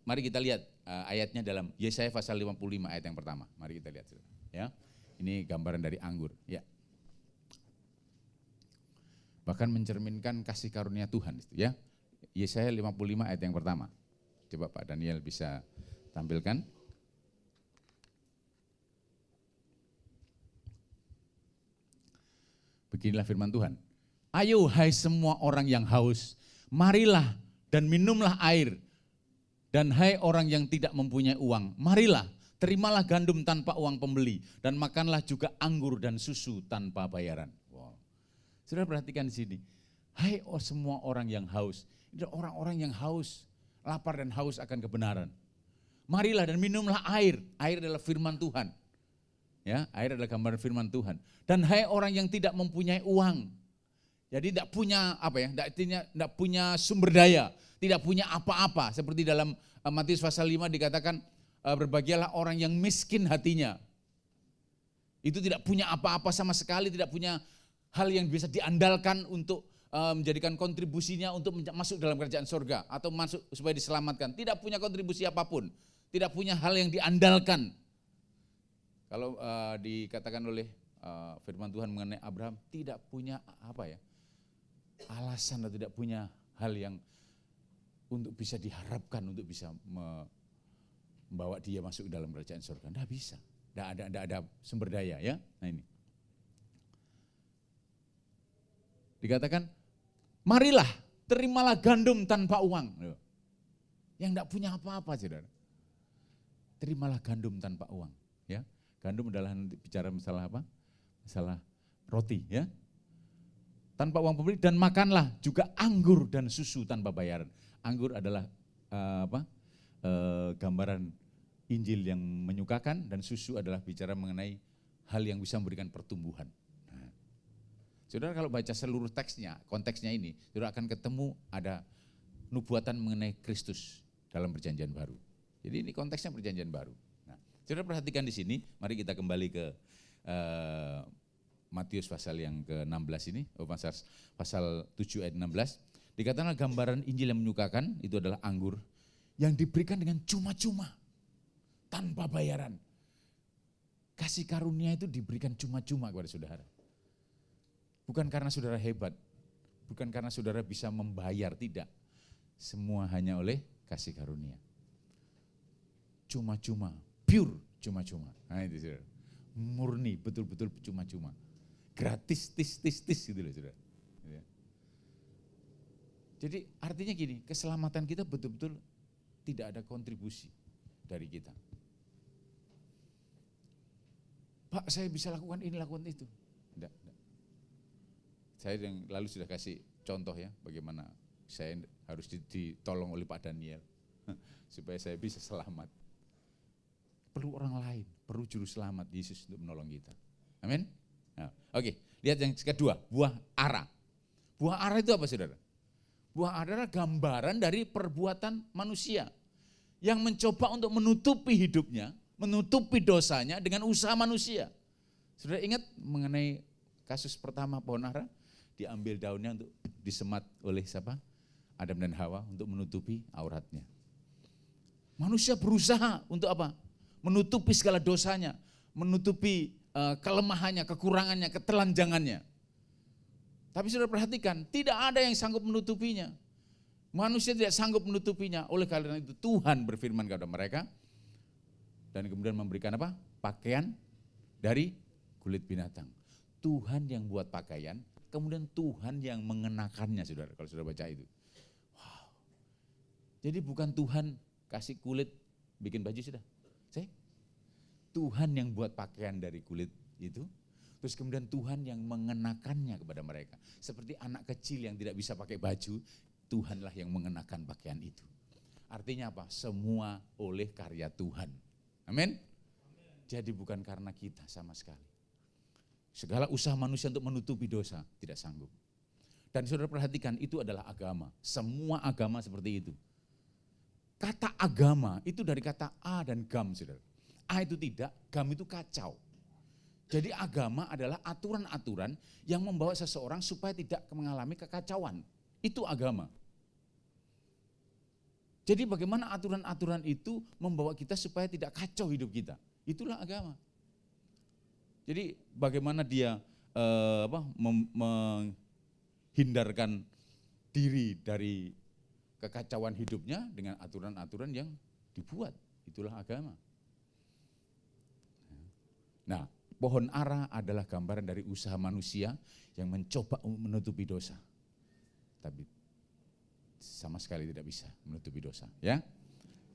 mari kita lihat ayatnya dalam Yesaya pasal 55 ayat yang pertama. Mari kita lihat saudara. Ya, ini gambaran dari anggur. Ya. Bahkan mencerminkan kasih karunia Tuhan itu ya. Yesaya 55 ayat yang pertama. Coba Pak Daniel bisa tampilkan. Beginilah firman Tuhan. Ayo hai semua orang yang haus, marilah dan minumlah air. Dan hai orang yang tidak mempunyai uang, marilah, terimalah gandum tanpa uang pembeli. Dan makanlah juga anggur dan susu tanpa bayaran. Saudara perhatikan di sini, hai semua orang yang haus, ini orang-orang yang haus, lapar dan haus akan kebenaran. Marilah dan minumlah air, air adalah firman Tuhan. Ya, air adalah gambaran firman Tuhan. Dan hai orang yang tidak mempunyai uang, jadi tidak punya tidak punya sumber daya, tidak punya apa-apa. Seperti dalam Matius pasal 5 dikatakan, berbahagialah orang yang miskin hatinya. Itu tidak punya apa-apa sama sekali, tidak punya hal yang bisa diandalkan untuk menjadikan kontribusinya untuk masuk dalam kerajaan surga atau masuk supaya diselamatkan. Tidak punya kontribusi apapun, tidak punya hal yang diandalkan. Kalau dikatakan oleh firman Tuhan mengenai Abraham, tidak punya alasan atau tidak punya hal yang untuk bisa diharapkan untuk bisa membawa dia masuk dalam kerajaan surga. Tidak bisa, tidak ada sumber daya ya. Nah ini. Dikatakan, marilah terimalah gandum tanpa uang. Yang tidak punya apa-apa, saudara. Terimalah gandum tanpa uang. Ya, gandum adalah nanti bicara masalah apa? Masalah roti, ya. Tanpa uang pembeli, dan makanlah juga anggur dan susu tanpa bayaran. Anggur adalah gambaran Injil yang menyukakan, dan susu adalah bicara mengenai hal yang bisa memberikan pertumbuhan. Nah, saudara kalau baca seluruh teksnya, konteksnya ini, saudara akan ketemu ada nubuatan mengenai Kristus dalam perjanjian baru. Jadi ini konteksnya perjanjian baru. Nah, saudara perhatikan di sini, mari kita kembali ke Matius pasal yang ke-16 ini, pasal 7 ayat 16. Dikatakan gambaran Injil yang menyukakan itu adalah anggur yang diberikan dengan cuma-cuma, tanpa bayaran. Kasih karunia itu diberikan cuma-cuma kepada saudara. Bukan karena saudara hebat, bukan karena saudara bisa membayar, tidak. Semua hanya oleh kasih karunia. Cuma-cuma, pure cuma-cuma. Nah itu saudara, murni, betul-betul cuma-cuma. Gratis, tis gitu loh saudara. Jadi artinya gini, keselamatan kita betul-betul tidak ada kontribusi dari kita. Pak, saya bisa lakukan ini, lakukan itu. Tidak. Saya yang lalu sudah kasih contoh ya, bagaimana saya harus ditolong oleh Pak Daniel supaya saya bisa selamat. Perlu orang lain, perlu juru selamat Yesus untuk menolong kita. Amin. Nah, oke, lihat yang kedua, buah ara. Buah ara itu apa saudara? Buah ara adalah gambaran dari perbuatan manusia yang mencoba untuk menutupi hidupnya, menutupi dosanya dengan usaha manusia. Saudara ingat mengenai kasus pertama pohon ara? Diambil daunnya untuk disemat oleh siapa? Adam dan Hawa untuk menutupi auratnya. Manusia berusaha untuk apa? Menutupi segala dosanya, menutupi kelemahannya, kekurangannya, ketelanjangannya. Tapi saudara perhatikan, tidak ada yang sanggup menutupinya. Manusia tidak sanggup menutupinya. Oleh karena itu Tuhan berfirman kepada mereka, dan kemudian memberikan apa? Pakaian dari kulit binatang. Tuhan yang buat pakaian, kemudian Tuhan yang mengenakannya, saudara. Kalau saudara baca itu. Wow. Jadi bukan Tuhan kasih kulit, bikin baju sudah. Tuhan yang buat pakaian dari kulit itu, terus kemudian Tuhan yang mengenakannya kepada mereka. Seperti anak kecil yang tidak bisa pakai baju, Tuhanlah yang mengenakan pakaian itu. Artinya apa? Semua oleh karya Tuhan. Amin. Jadi bukan karena kita sama sekali. Segala usaha manusia untuk menutupi dosa tidak sanggup. Dan saudara perhatikan, itu adalah agama. Semua agama seperti itu. Kata agama itu dari kata a dan gam, saudara. A itu tidak, gam itu kacau. Jadi agama adalah aturan-aturan yang membawa seseorang supaya tidak mengalami kekacauan. Itu agama. Jadi bagaimana aturan-aturan itu membawa kita supaya tidak kacau hidup kita. Itulah agama. Jadi bagaimana dia menghindarkan diri dari kekacauan hidupnya dengan aturan-aturan yang dibuat. Itulah agama. Nah, pohon ara adalah gambaran dari usaha manusia yang mencoba menutupi dosa. Tapi sama sekali tidak bisa menutupi dosa, ya.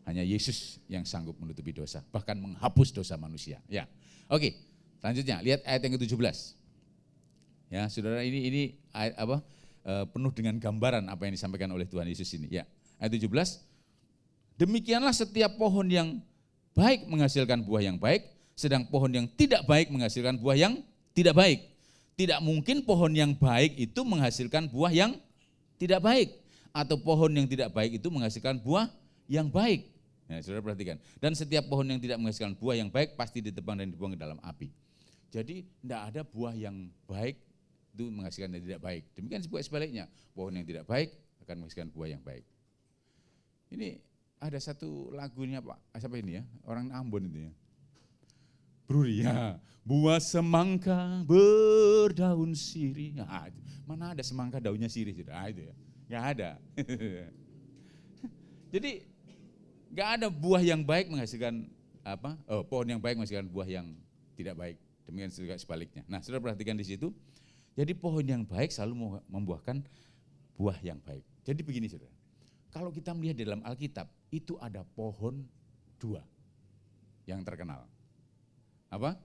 Hanya Yesus yang sanggup menutupi dosa, bahkan menghapus dosa manusia, ya. Oke, selanjutnya lihat ayat yang ke-17. Ya, saudara, ini ayat apa? Penuh dengan gambaran apa yang disampaikan oleh Tuhan Yesus ini, ya. Ayat 17. Demikianlah setiap pohon yang baik menghasilkan buah yang baik, sedang pohon yang tidak baik menghasilkan buah yang tidak baik. Tidak mungkin pohon yang baik itu menghasilkan buah yang tidak baik, atau pohon yang tidak baik itu menghasilkan buah yang baik. Nah, saudara perhatikan. Dan setiap pohon yang tidak menghasilkan buah yang baik pasti ditebang dan dibuang ke dalam api. Jadi tidak ada buah yang baik itu menghasilkan yang tidak baik. Demikian juga sebaliknya, pohon yang tidak baik akan menghasilkan buah yang baik. Ini ada satu lagunya Pak, siapa ini ya? Orang Ambon itu ya. Bruri, ya. Buah semangka berdaun sirih. Nah, mana ada semangka daunnya sirih? Nah, itu ya. Nggak ada. Jadi nggak ada buah yang baik menghasilkan apa? Pohon yang baik menghasilkan buah yang tidak baik. Demikian juga sebaliknya. Nah, saudara perhatikan di situ. Jadi pohon yang baik selalu membuahkan buah yang baik. Jadi begini saudara. Kalau kita melihat di dalam Alkitab, itu ada pohon 2 yang terkenal. Apa?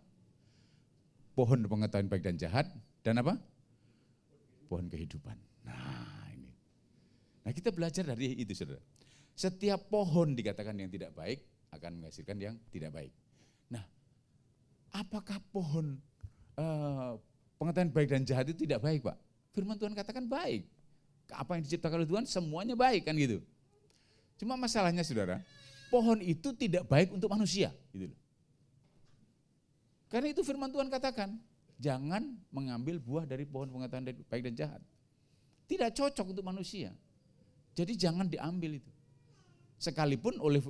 Pohon pengetahuan baik dan jahat dan apa? Pohon kehidupan. Nah ini. Nah kita belajar dari itu saudara. Setiap pohon dikatakan yang tidak baik akan menghasilkan yang tidak baik. Nah apakah pohon pengetahuan baik dan jahat itu tidak baik Pak? Firman Tuhan katakan baik. Apa yang diciptakan oleh Tuhan semuanya baik kan gitu. Cuma masalahnya saudara, pohon itu tidak baik untuk manusia. Gitu. Karena itu firman Tuhan katakan, jangan mengambil buah dari pohon pengetahuan baik dan jahat. Tidak cocok untuk manusia. Jadi jangan diambil itu. Sekalipun oleh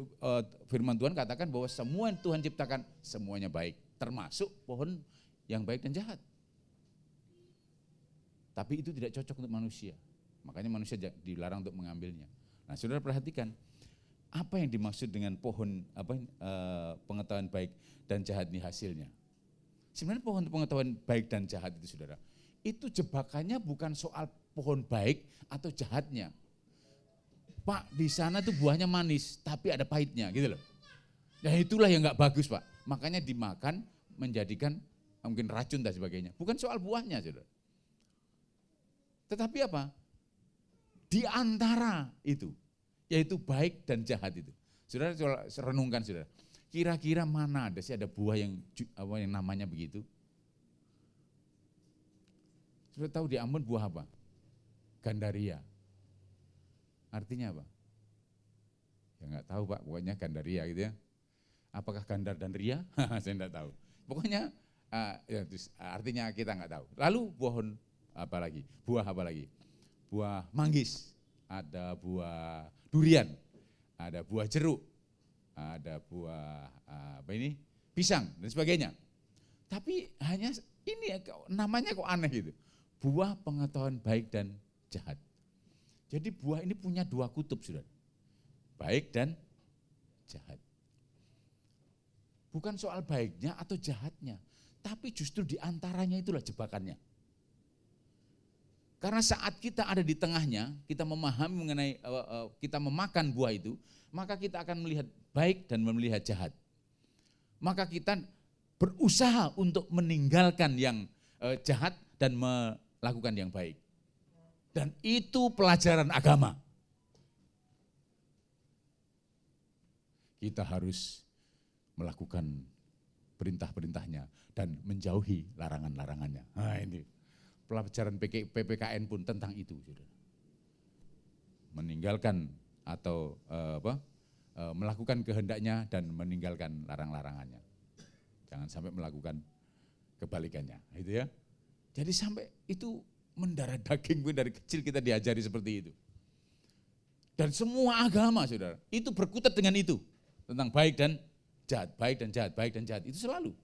firman Tuhan katakan bahwa semua yang Tuhan ciptakan semuanya baik. Termasuk pohon yang baik dan jahat. Tapi itu tidak cocok untuk manusia. Makanya manusia dilarang untuk mengambilnya. Nah, saudara perhatikan apa yang dimaksud dengan pohon pengetahuan baik dan jahat ini hasilnya. Sebenarnya pohon pengetahuan baik dan jahat itu saudara, itu jebakannya bukan soal pohon baik atau jahatnya. Pak, di sana tuh buahnya manis, tapi ada pahitnya, gitu loh. Nah itulah yang nggak bagus Pak. Makanya dimakan menjadikan mungkin racun dan sebagainya. Bukan soal buahnya saudara. Tetapi apa? Di antara itu, yaitu baik dan jahat itu. Saudara renungkan saudara, kira-kira mana ada sih ada buah yang namanya begitu? Saudara tahu di Ambon buah apa? Gandaria. Artinya apa? Ya nggak tahu Pak, pokoknya gandaria gitu ya. Apakah gandar dan ria? Saya enggak tahu. Pokoknya artinya kita nggak tahu. Lalu pohon apa lagi? Buah apa lagi? Buah manggis, ada buah durian, ada buah jeruk, ada buah pisang dan sebagainya. Tapi hanya ini ya, namanya kok aneh gitu. Buah pengetahuan baik dan jahat. Jadi buah ini punya 2 kutub saudara. Baik dan jahat. Bukan soal baiknya atau jahatnya, tapi justru di antaranya itulah jebakannya. Karena saat kita ada di tengahnya, kita memahami mengenai, kita memakan buah itu, maka kita akan melihat baik dan melihat jahat. Maka kita berusaha untuk meninggalkan yang jahat dan melakukan yang baik. Dan itu pelajaran agama. Kita harus melakukan perintah-perintahnya dan menjauhi larangan-larangannya. Nah ini. Pelajaran PPKN pun tentang itu, saudara. Meninggalkan atau melakukan kehendaknya dan meninggalkan larang-larangannya. Jangan sampai melakukan kebalikannya, gitu ya. Jadi sampai itu mendarah daging pun dari kecil kita diajari seperti itu. Dan semua agama, saudara, itu berkutat dengan itu tentang baik dan jahat, baik dan jahat, baik dan jahat itu selalu.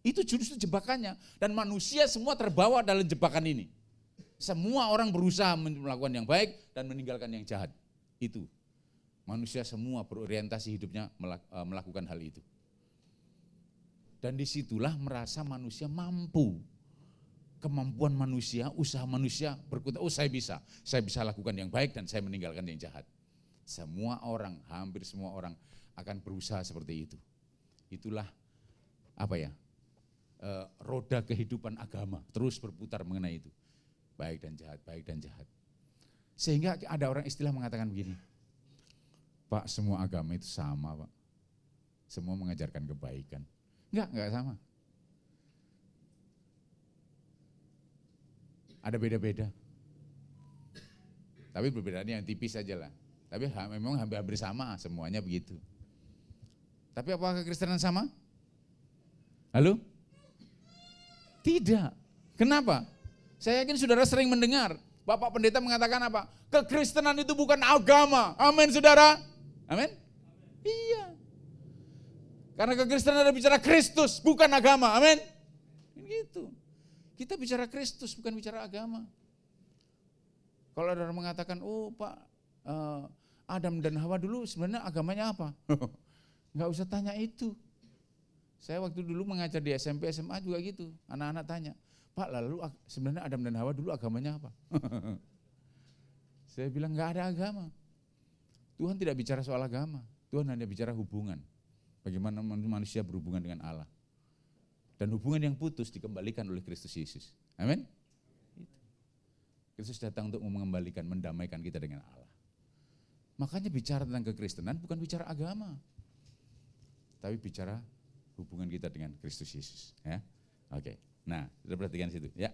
Itu justru jebakannya. Dan manusia semua terbawa dalam jebakan ini. Semua orang berusaha melakukan yang baik dan meninggalkan yang jahat. Itu. Manusia semua berorientasi hidupnya melakukan hal itu. Dan disitulah merasa manusia mampu. Kemampuan manusia, usaha manusia berkutat, saya bisa lakukan yang baik dan saya meninggalkan yang jahat. Semua orang, hampir semua orang akan berusaha seperti itu. Itulah roda kehidupan agama terus berputar mengenai itu. Baik dan jahat, baik dan jahat. Sehingga ada orang istilah mengatakan begini, Pak, semua agama itu sama Pak. Semua mengajarkan kebaikan. Enggak sama. Ada beda-beda. Tapi perbedaannya yang tipis saja lah. Tapi memang hampir sama, semuanya begitu. Tapi apakah kekristenan sama? Halo? Tidak. Kenapa? Saya yakin saudara sering mendengar Bapak Pendeta mengatakan apa? Kekristenan itu bukan agama. Amin saudara. Amin? Iya. Karena kekristenan ada bicara Kristus, bukan agama. Amin? Gitu. Kita bicara Kristus, bukan bicara agama. Kalau ada orang mengatakan, oh Pak, Adam dan Hawa dulu sebenarnya agamanya apa? Nggak usah tanya itu. Saya waktu dulu mengajar di SMP, SMA juga gitu. Anak-anak tanya, Pak lalu sebenarnya Adam dan Hawa dulu agamanya apa? Saya bilang nggak ada agama. Tuhan tidak bicara soal agama. Tuhan hanya bicara hubungan. Bagaimana manusia berhubungan dengan Allah. Dan hubungan yang putus dikembalikan oleh Kristus Yesus. Amin. Kristus datang untuk mengembalikan, mendamaikan kita dengan Allah. Makanya bicara tentang kekristenan bukan bicara agama. Tapi bicara hubungan kita dengan Kristus Yesus. Ya. Oke. Nah, sudah perhatikan situ. Ya.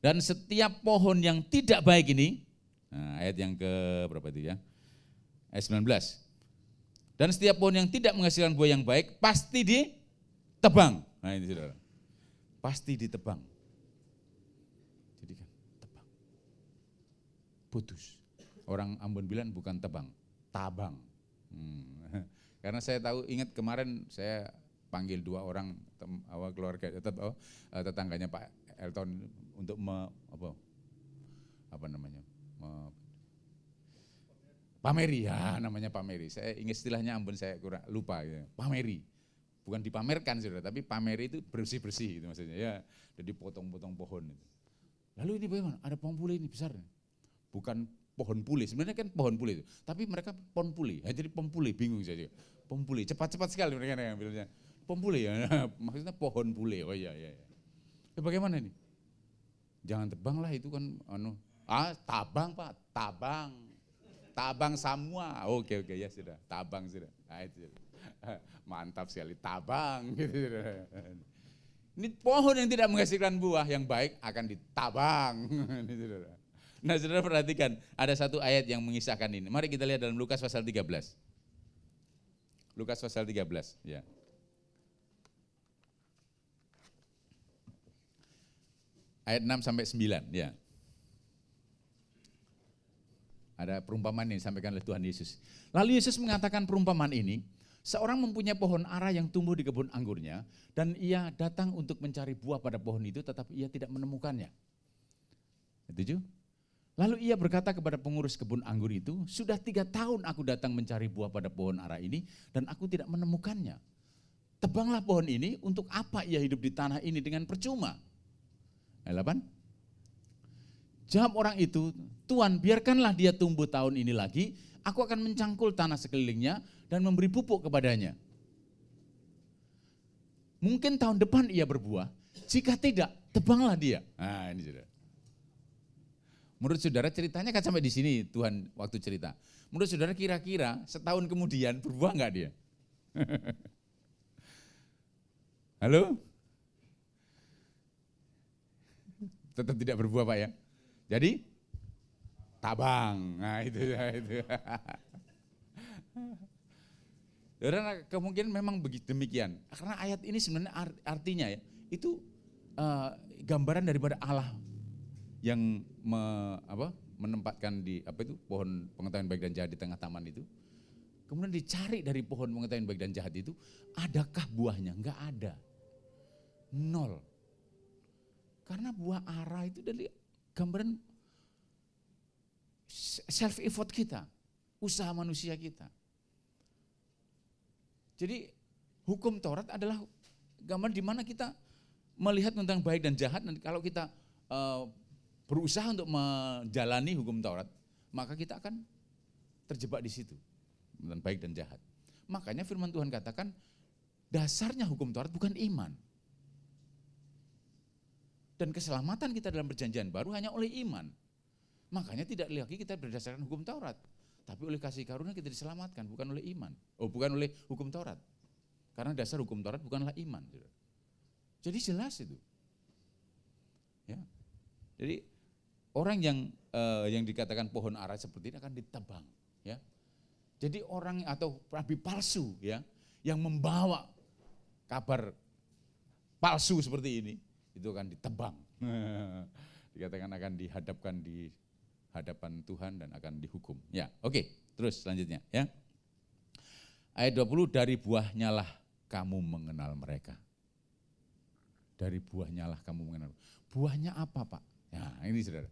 Dan setiap pohon yang tidak baik ini, nah, ayat yang ke berapa itu ya? Ayat 19. Dan setiap pohon yang tidak menghasilkan buah yang baik pasti ditebang. Nah ini saudara. Pasti ditebang. Jadi kan tebang. Putus. Orang Ambon bilang bukan tebang, tabang. Karena saya tahu, ingat kemarin saya panggil 2 orang keluarga tetangganya Pak Elton untuk pameri ya, namanya pameri. Saya ingat istilahnya Ambon saya kurang lupa ya. Pameri. Bukan dipamerkan saudara, tapi pameri itu bersih-bersih itu maksudnya ya. Jadi potong-potong pohon itu. Lalu ini bagaimana? Ada pohon pule ini besar. Bukan pohon pule, sebenarnya kan pohon pule itu. Tapi mereka pohon pule. Ya, jadi pohon pule, bingung saya juga. Pohon pule, cepat-cepat sekali mereka yang bilangnya. Pohon pule ya, maksudnya pohon pule. Oh iya. Bagaimana ini? Jangan tebang lah itu kan tabang Pak, tabang. Tabang semua. Oke ya sudah, tabang sudah. Nah, itu. Mantap sekali, tabang gitu. Ini pohon yang tidak menghasilkan buah yang baik akan ditabang. Nah, saudara perhatikan, ada satu ayat yang mengisahkan ini. Mari kita lihat dalam Lukas pasal 13. Lukas pasal 13, ya. Ayat 6 sampai 9, ya. Ada perumpamaan yang disampaikan oleh Tuhan Yesus. Lalu Yesus mengatakan perumpamaan ini, seorang mempunyai pohon ara yang tumbuh di kebun anggurnya, dan ia datang untuk mencari buah pada pohon itu, tetapi ia tidak menemukannya. Setuju? Lalu ia berkata kepada pengurus kebun anggur itu, sudah 3 tahun aku datang mencari buah pada pohon ara ini, dan aku tidak menemukannya. Tebanglah pohon ini, untuk apa ia hidup di tanah ini dengan percuma? Ayat 8. Jawab orang itu, Tuan biarkanlah dia tumbuh tahun ini lagi, aku akan mencangkul tanah sekelilingnya dan memberi pupuk kepadanya. Mungkin tahun depan ia berbuah, jika tidak, tebanglah dia. Nah ini sudah. Menurut saudara ceritanya kan sampai di sini Tuhan waktu cerita. Menurut saudara kira-kira setahun kemudian berbuah enggak dia? Halo? Tetap tidak berbuah Pak ya? Jadi tabang. Nah itu ya itu. Saudara kemungkinan memang begitu demikian. Karena ayat ini sebenarnya artinya ya, itu gambaran daripada Allah yang menempatkan di pohon pengetahuan baik dan jahat di tengah taman itu. Kemudian dicari dari pohon pengetahuan baik dan jahat itu, adakah buahnya? Enggak ada. 0. Karena buah ara itu dari gambaran self effort kita, usaha manusia kita. Jadi hukum Taurat adalah gambar di mana kita melihat tentang baik dan jahat, dan kalau kita berusaha untuk menjalani hukum Taurat, maka kita akan terjebak di situ, tentang baik dan jahat. Makanya firman Tuhan katakan, dasarnya hukum Taurat bukan iman. Dan keselamatan kita dalam perjanjian baru hanya oleh iman. Makanya tidak lagi kita berdasarkan hukum Taurat, tapi oleh kasih karunia kita diselamatkan, bukan oleh iman. Bukan oleh hukum Taurat. Karena dasar hukum Taurat bukanlah iman. Jadi jelas itu. Ya. Jadi orang yang dikatakan pohon ara seperti ini akan ditebang, ya. Jadi orang atau nabi palsu ya yang membawa kabar palsu seperti ini itu akan ditebang. Dikatakan akan dihadapkan di hadapan Tuhan dan akan dihukum. Ya, oke. Terus selanjutnya ya. Ayat 20, dari buahnya lah kamu mengenal mereka. Dari buahnya lah kamu mengenal. Buahnya apa, Pak? Ya, ini Saudara.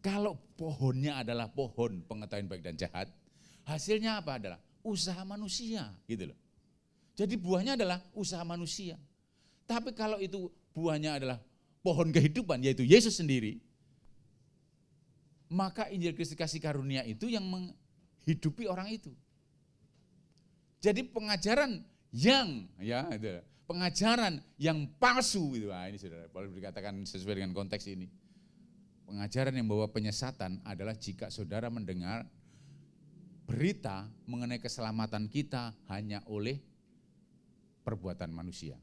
Kalau pohonnya adalah pohon pengetahuan baik dan jahat, hasilnya apa adalah usaha manusia gitu loh. Jadi buahnya adalah usaha manusia. Tapi kalau itu buahnya adalah pohon kehidupan, yaitu Yesus sendiri, maka Injil Kristus kasih karunia itu yang menghidupi orang itu. Jadi pengajaran yang pengajaran yang palsu itu, ini saudara, boleh dikatakan sesuai dengan konteks ini. Pengajaran yang membawa penyesatan adalah jika saudara mendengar berita mengenai keselamatan kita hanya oleh perbuatan manusia.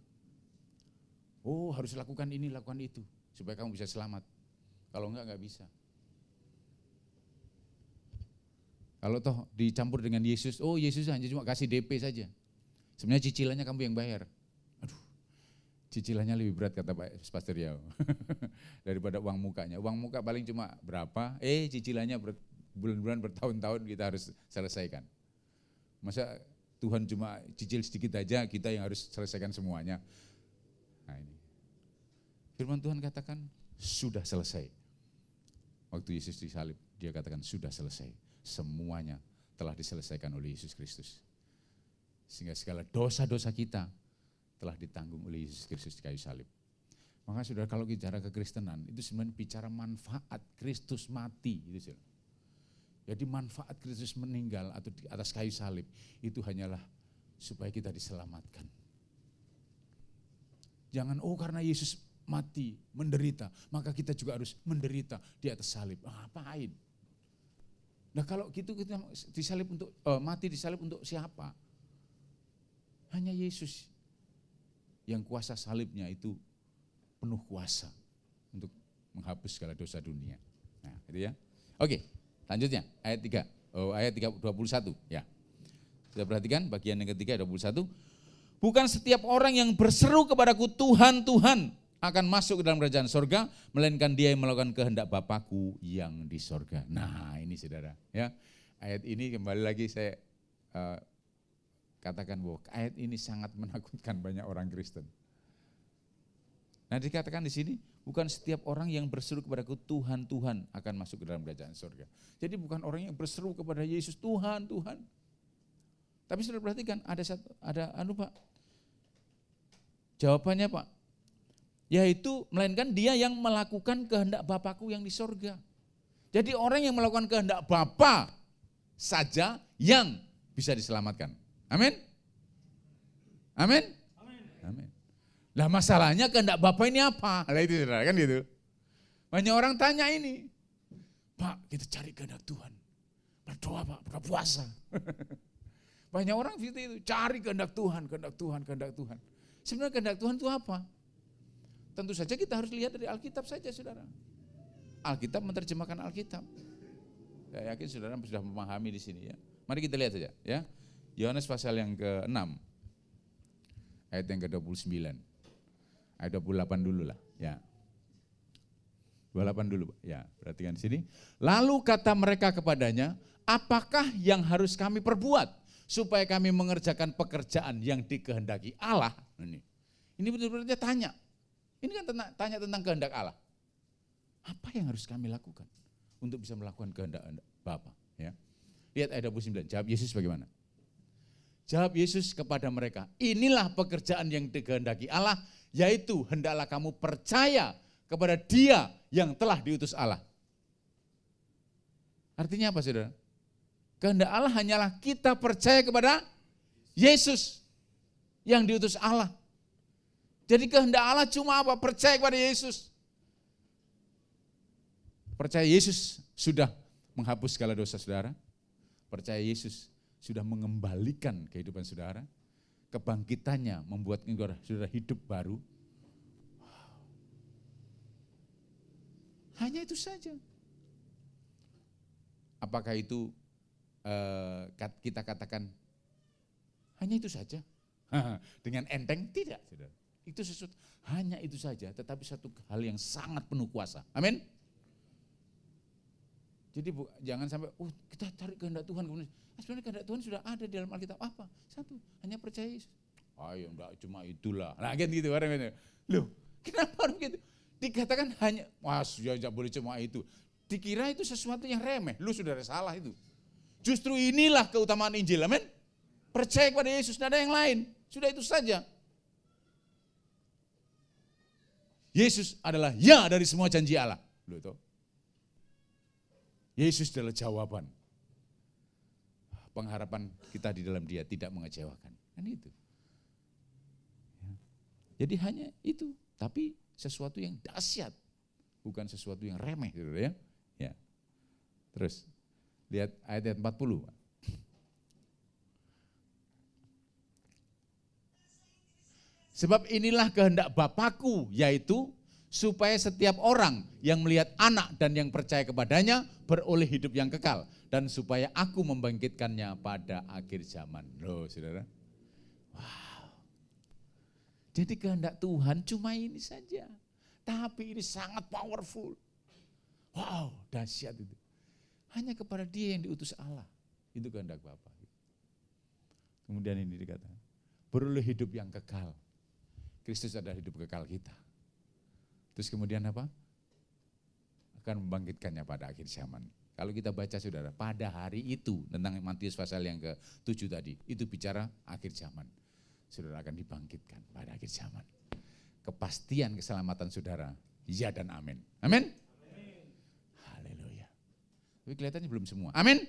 Oh, harus lakukan ini, lakukan itu supaya kamu bisa selamat. Kalau enggak bisa. Kalau toh dicampur dengan Yesus, oh Yesus hanya cuma kasih DP saja. Sebenarnya cicilannya kamu yang bayar. Aduh, cicilannya lebih berat kata Pak Pastor Yao daripada uang mukanya. Uang muka paling cuma berapa, cicilannya bulan-bulan bertahun-tahun kita harus selesaikan. Masa Tuhan cuma cicil sedikit aja, kita yang harus selesaikan semuanya. Nah ini, firman Tuhan katakan sudah selesai. Waktu Yesus disalib, dia katakan sudah selesai. Semuanya telah diselesaikan oleh Yesus Kristus. Sehingga segala dosa-dosa kita telah ditanggung oleh Yesus Kristus di kayu salib. Maka saudara, kalau bicara kekristenan, itu sebenarnya bicara manfaat Kristus mati. Gitu, saudara. Jadi manfaat Kristus meninggal atau di atas kayu salib, itu hanyalah supaya kita diselamatkan. Jangan, karena Yesus mati, menderita, maka kita juga harus menderita di atas salib. Ngapain? Nah kalau gitu kita disalib untuk mati disalib untuk siapa? Hanya Yesus yang kuasa salibnya itu penuh kuasa untuk menghapus segala dosa dunia. Nah, gitu ya. Oke, lanjutnya ayat 3. Ayat 21 ya. Sudah perhatikan bagian yang ketiga 21. Bukan setiap orang yang berseru kepadaku Tuhan, Tuhan akan masuk ke dalam kerajaan sorga, melainkan dia yang melakukan kehendak Bapakku yang di sorga. Nah ini saudara, ya ayat ini kembali lagi saya katakan bahwa ayat ini sangat menakutkan banyak orang Kristen. Nah dikatakan di sini, bukan setiap orang yang berseru kepadaku Tuhan, Tuhan akan masuk ke dalam kerajaan sorga. Jadi bukan orang yang berseru kepada Yesus Tuhan, Tuhan. Tapi sudah perhatikan ada Pak. Jawabannya Pak. Yaitu melainkan dia yang melakukan kehendak Bapakku yang di sorga. Jadi orang yang melakukan kehendak Bapa saja yang bisa diselamatkan. Amin? Amin? Amin. Lah masalahnya kehendak Bapa ini apa? Lah itu saudara, kan gitu. Banyak orang tanya ini. Pak, kita cari kehendak Tuhan. Berdoa Pak, buka puasa. Banyak orang itu cari kehendak Tuhan, kehendak Tuhan, kehendak Tuhan. Sebenarnya kehendak Tuhan itu apa? Tentu saja kita harus lihat dari Alkitab saja saudara. Alkitab menerjemahkan Alkitab. Saya yakin saudara sudah memahami di sini ya. Mari kita lihat saja ya. Yohanes pasal yang ke-6 ayat yang ke-29. Ayat 28 dulu lah ya. 28 dulu ya, perhatikan di sini. Lalu kata mereka kepadanya, apakah yang harus kami perbuat supaya kami mengerjakan pekerjaan yang dikehendaki Allah? Ini benar-benar dia tanya. Ini kan tanya tentang kehendak Allah. Apa yang harus kami lakukan untuk bisa melakukan kehendak Bapa? Ya. Lihat ayat 29, jawab Yesus bagaimana? Jawab Yesus kepada mereka, inilah pekerjaan yang dikehendaki Allah, yaitu hendaklah kamu percaya kepada Dia yang telah diutus Allah. Artinya apa saudara? Kehendak Allah hanyalah kita percaya kepada Yesus yang diutus Allah. Jadi kehendak Allah cuma apa? Percaya kepada Yesus. Percaya Yesus sudah menghapus segala dosa saudara. Percaya Yesus sudah mengembalikan kehidupan saudara. Kebangkitannya membuat saudara hidup baru. Hanya itu saja. Apakah itu kita katakan hanya itu saja? Dengan enteng? Tidak, saudara. Itu sesuatu, hanya itu saja, tetapi satu hal yang sangat penuh kuasa. Amin. Jadi jangan sampai, kita cari kehendak Tuhan. Sebenarnya kehendak Tuhan sudah ada di dalam Alkitab. Apa? Satu, hanya percaya Yesus. Ayo enggak cuma itulah. Nah kan gitu orang-orang. Loh, kenapa orang gitu? Dikatakan hanya, ya boleh cuma itu. dikira itu sesuatu yang remeh. Lu saudara salah itu. Justru inilah keutamaan Injil, amin. Percaya kepada Yesus, tidak ada yang lain. Sudah itu saja. Yesus adalah ya dari semua janji Allah. Lu tahu? Yesus adalah jawaban. Pengharapan kita di dalam Dia tidak mengecewakan. Kan itu. Jadi hanya itu, tapi sesuatu yang dahsyat, bukan sesuatu yang remeh, gitu ya. Ya. Terus lihat ayat 40. Sebab inilah kehendak Bapakku, yaitu supaya setiap orang yang melihat anak dan yang percaya kepadanya beroleh hidup yang kekal, dan supaya aku membangkitkannya pada akhir zaman. Loh, saudara. Wow. Jadi kehendak Tuhan cuma ini saja. Tapi ini sangat powerful. Wow, dahsyat itu. Hanya kepada Dia yang diutus Allah. Itu kehendak Bapa. Kemudian ini dikatakan, beroleh hidup yang kekal. Kristus adalah hidup kekal kita. Terus kemudian apa? Akan membangkitkannya pada akhir zaman. Kalau kita baca saudara, pada hari itu, tentang Matius pasal yang ke-7 tadi, itu bicara akhir zaman. Saudara akan dibangkitkan pada akhir zaman. Kepastian keselamatan saudara, ya dan amin. Amin? Haleluya. Tapi kelihatannya belum semua. Amin?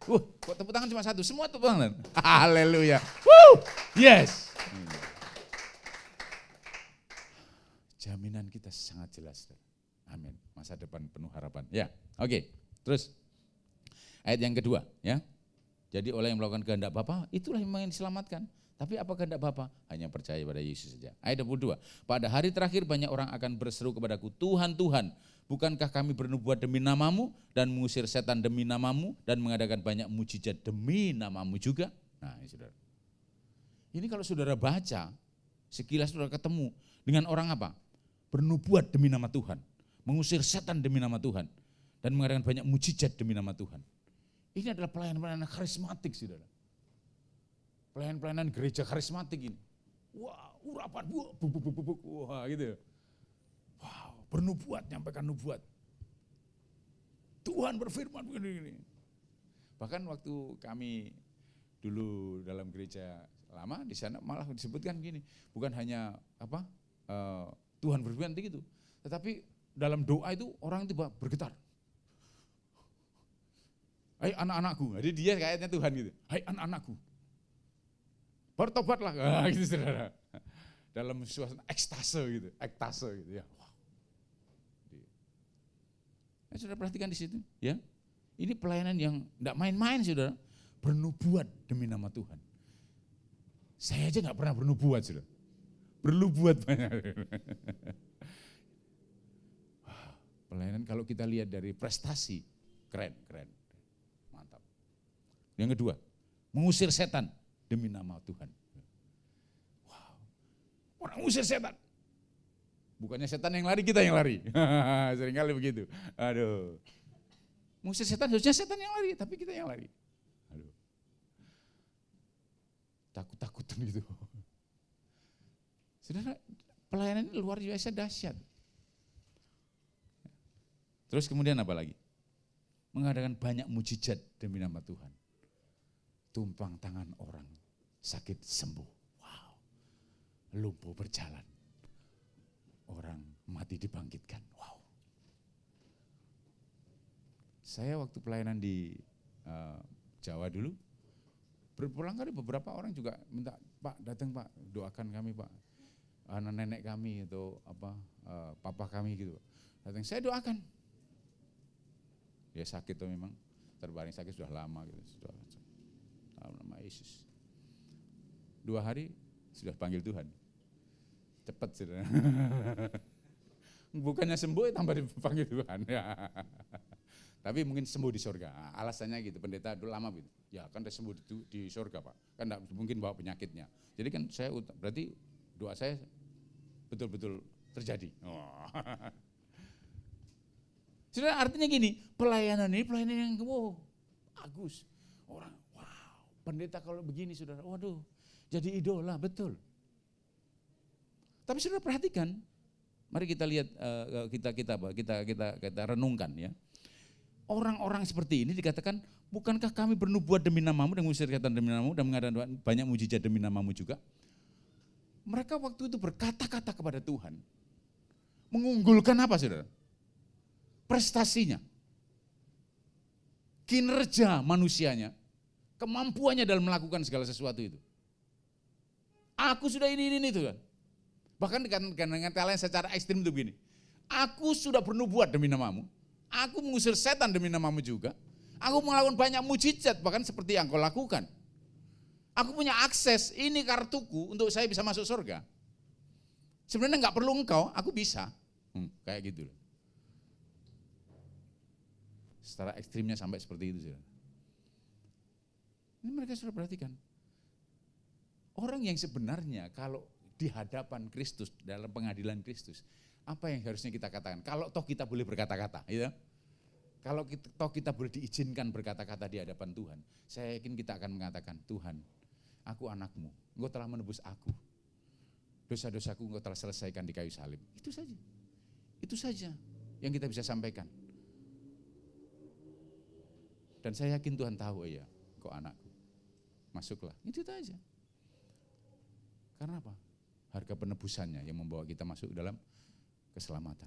Kok tepuk tangan cuma satu? Semua tepuk tangan. Haleluya. Yes. Jaminan kita sangat jelas. Amin. Masa depan penuh harapan. Ya, oke. Terus ayat yang kedua, ya. Jadi oleh yang melakukan kehendak Bapa, itulah yang diselamatkan. Tapi apa kehendak Bapa? Hanya percaya pada Yesus saja. Ayat 22. Pada hari terakhir banyak orang akan berseru kepadaku, Tuhan, Tuhan, bukankah kami bernubuat demi namamu dan mengusir setan demi namamu dan mengadakan banyak mujizat demi namamu juga? Nah, ini saudara. Ini kalau saudara baca, sekilas saudara ketemu dengan orang apa? Bernubuat demi nama Tuhan, mengusir setan demi nama Tuhan, dan mengadakan banyak mujizat demi nama Tuhan. Ini adalah pelayanan-pelayanan karismatik, saudara. Pelayanan-pelayanan gereja karismatik ini. Wah, urapan, wah, gitu. Wow, bernubuat, nyampaikan nubuat. Tuhan berfirman begini. Bahkan waktu kami dulu dalam gereja lama di sana malah disebutkan gini, bukan hanya apa Tuhan berfirman gitu, tetapi dalam doa itu orang itu bergetar. Hai anak-anakku, jadi dia kayaknya Tuhan gitu. Hai anak-anakku, bertobatlah, gitu saudara. Dalam suasana ekstase gitu ya. Wow. Saudara perhatikan di situ, ya. Ini pelayanan yang enggak main-main, saudara. Bernubuat demi nama Tuhan. Saya aja enggak pernah bernubuat, saudara. Bernubuat banyak. Pelayanan kalau kita lihat dari prestasi, keren. Mantap. Yang kedua, mengusir setan demi nama Tuhan. Wow. Orang mengusir setan. Bukannya setan yang lari, kita yang lari. Seringkali begitu. Aduh. Mengusir setan, harusnya setan yang lari, tapi kita yang lari. Aduh. Takut-takutan gitu. Saudara, pelayanan ini luar biasa dahsyat. Terus kemudian apa lagi? Mengadakan banyak mujizat demi nama Tuhan. Tumpang tangan orang sakit sembuh. Wow. Lumpuh berjalan. Orang mati dibangkitkan. Wow. Saya waktu pelayanan di Jawa dulu, berulang kali beberapa orang juga minta, Pak datang Pak, doakan kami Pak. Anak nenek kami atau papa kami gitu. Datang, saya doakan. Dia sakit tuh memang, terbaring sakit sudah lama gitu. Sudah dalam nama Yesus. 2 hari sudah panggil Tuhan. Cepat sudah. Bukannya sembuh tambah dipanggil Tuhan. Ya. Tapi mungkin sembuh di surga. Alasannya gitu, pendeta dulu lama gitu. Ya kan dia sembuh di surga Pak. Kan enggak mungkin bawa penyakitnya. Jadi kan saya berarti doa saya betul-betul terjadi. Oh. Sudah artinya gini, pelayanan ini pelayanan yang bagus. Orang, wow, pendeta kalau begini saudara, waduh, jadi idola, betul. Tapi saudara perhatikan, Mari kita lihat, kita renungkan ya. Orang-orang seperti ini dikatakan, bukankah kami bernubuat demi namamu dan mengusir setan demi namamu dan mengadakan banyak mujizat demi namamu juga? Mereka waktu itu berkata-kata kepada Tuhan. Mengunggulkan apa saudara? Prestasinya. Kinerja manusianya. Kemampuannya dalam melakukan segala sesuatu itu. Aku sudah ini itu kan. Bahkan dengan kalian secara ekstrim itu begini. Aku sudah bernubuat demi namamu. Aku mengusir setan demi namamu juga. Aku melakukan banyak mujizat bahkan seperti yang kau lakukan. Aku punya akses, ini kartuku untuk saya bisa masuk surga. Sebenarnya nggak perlu engkau, aku bisa. Kayak gitu. Secara ekstrimnya sampai seperti itu. Ini mereka sudah perhatikan. Orang yang sebenarnya kalau di hadapan Kristus, dalam pengadilan Kristus, apa yang harusnya kita katakan? Kalau toh kita boleh berkata-kata, ya. Kalau kita boleh diizinkan berkata-kata di hadapan Tuhan, saya yakin kita akan mengatakan, Tuhan, aku anakmu, engkau telah menebus aku. Dosa-dosaku engkau telah selesaikan di kayu salib. Itu saja. Itu saja yang kita bisa sampaikan. Dan saya yakin Tuhan tahu, ya, kau anakku. Masuklah, itu aja. Karena apa? Harga penebusannya yang membawa kita masuk dalam keselamatan,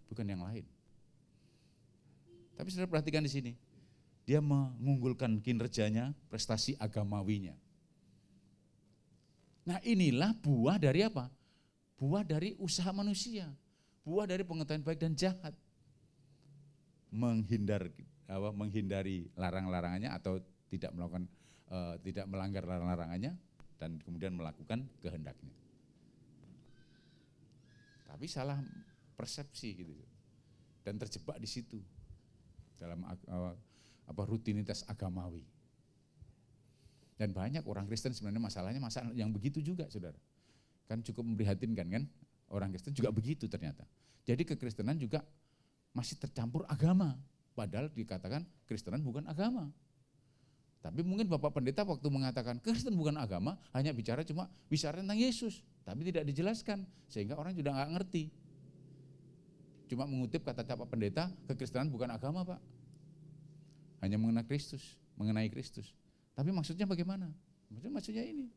bukan yang lain. Tapi saudara perhatikan di sini, dia mengunggulkan kinerjanya, prestasi agamawinya. Nah inilah buah dari apa? Buah dari usaha manusia, buah dari pengetahuan baik dan jahat. Menghindari larang-larangannya atau tidak melanggar larang-larangannya dan kemudian melakukan kehendaknya. Tapi salah persepsi gitu dan terjebak di situ dalam rutinitas agamawi. Dan banyak orang Kristen sebenarnya masalah yang begitu juga, saudara. Kan cukup memprihatinkan kan, orang Kristen juga begitu ternyata. Jadi kekristenan juga masih tercampur agama, padahal dikatakan Kristenan bukan agama. Tapi mungkin Bapak Pendeta waktu mengatakan Kristen bukan agama, hanya bicara tentang Yesus. Tapi tidak dijelaskan, sehingga orang juga nggak ngerti. Cuma mengutip kata Bapak Pendeta, kekristenan bukan agama Pak. Hanya mengenai Kristus. Tapi maksudnya bagaimana? Maksudnya ini.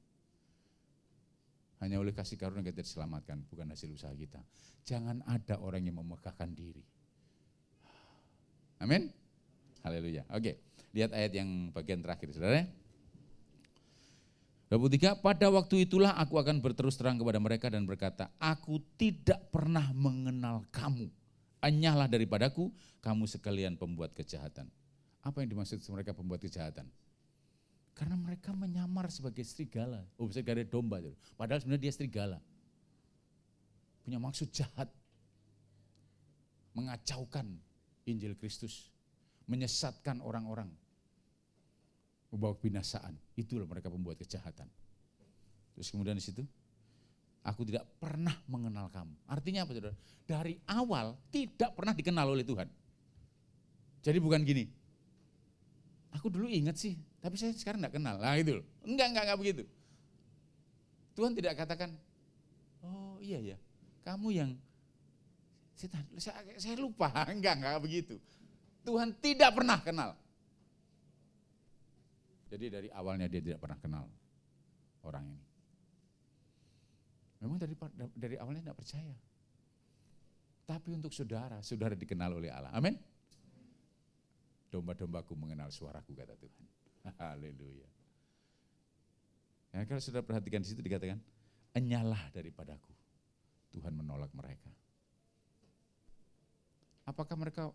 Hanya oleh kasih karunia kita diselamatkan, bukan hasil usaha kita. Jangan ada orang yang memegahkan diri. Amin. Haleluya. Oke, lihat ayat yang bagian terakhir, saudara. 23, pada waktu itulah aku akan berterus terang kepada mereka dan berkata, aku tidak pernah mengenal kamu. Enyahlah daripadaku, kamu sekalian pembuat kejahatan. Apa yang dimaksud mereka pembuat kejahatan? Karena mereka menyamar sebagai serigala, serigala domba. Padahal sebenarnya dia serigala. Punya maksud jahat. Mengacaukan Injil Kristus. Menyesatkan orang-orang. Membawa kebinasaan. Itulah mereka pembuat kejahatan. Terus kemudian di situ, aku tidak pernah mengenal kamu. Artinya apa, saudara? Dari awal tidak pernah dikenal oleh Tuhan. Jadi bukan gini, aku dulu ingat sih, tapi saya sekarang enggak kenal. Nah itu loh. Enggak begitu. Tuhan tidak katakan, oh iya ya, kamu yang saya lupa. Enggak begitu. Tuhan tidak pernah kenal. Jadi dari awalnya dia tidak pernah kenal orang ini. Memang dari awalnya tidak percaya. Tapi untuk saudara dikenal oleh Allah. Amin. Domba-dombaku mengenal suaraku, kata Tuhan. Haleluya. Ya, kalau saudara perhatikan di situ dikatakan, enyahlah daripadaku. Tuhan menolak mereka. Apakah mereka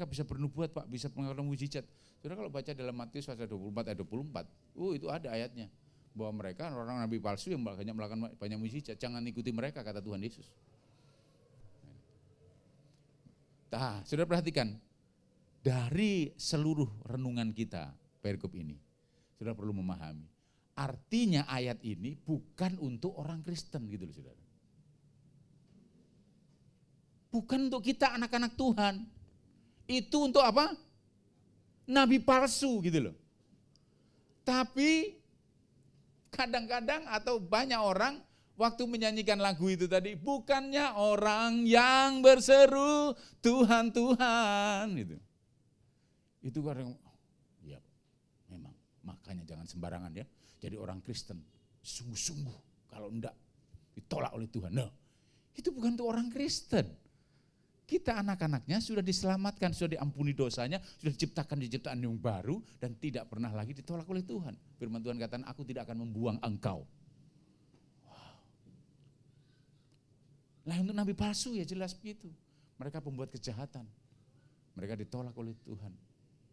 bisa bernubuat, Pak, bisa mengalami mujizat? Saudara kalau baca dalam Matius pasal 24 ayat 24, itu ada ayatnya bahwa mereka orang nabi palsu yang hanya melakukan banyak mujizat, jangan ikuti mereka, kata Tuhan Yesus. Nah, saudara perhatikan, dari seluruh renungan kita perikop ini, saudara perlu memahami, artinya ayat ini bukan untuk orang Kristen gitu loh, saudara. Bukan untuk kita anak-anak Tuhan. Itu untuk apa? Nabi palsu gitu loh. Tapi kadang-kadang atau banyak orang waktu menyanyikan lagu itu tadi, bukannya orang yang berseru Tuhan, Tuhan. Itu kadang, ya memang, makanya jangan sembarangan ya. Jadi orang Kristen, sungguh-sungguh, kalau enggak ditolak oleh Tuhan. Nah, itu bukan untuk orang Kristen. Kita anak-anaknya sudah diselamatkan, sudah diampuni dosanya, sudah diciptakan yang baru, dan tidak pernah lagi ditolak oleh Tuhan. Firman Tuhan katakan, aku tidak akan membuang engkau. Lah untuk nabi palsu ya jelas begitu. Mereka pembuat kejahatan. Mereka ditolak oleh Tuhan.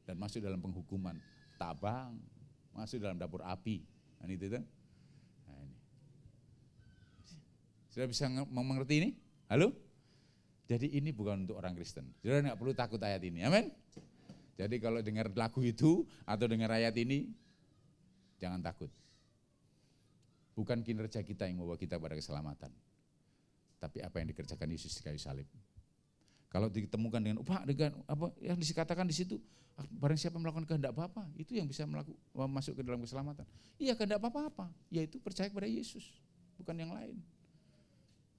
Dan masuk dalam penghukuman. Tabang, masuk dalam dapur api. Nah, itu. Nah, ini. Sudah bisa mengerti ini? Halo? Jadi ini bukan untuk orang Kristen. Saudara nggak perlu takut ayat ini. Amin? Jadi kalau dengar lagu itu atau dengar ayat ini, jangan takut. Bukan kinerja kita yang membawa kita pada keselamatan. Tapi apa yang dikerjakan Yesus di kayu salib. Kalau ditemukan dengan apa yang dikatakan di situ, barang siapa melakukan kehendak Bapa, itu yang bisa masuk ke dalam keselamatan. Iya, kehendak Bapa, yaitu percaya kepada Yesus, bukan yang lain.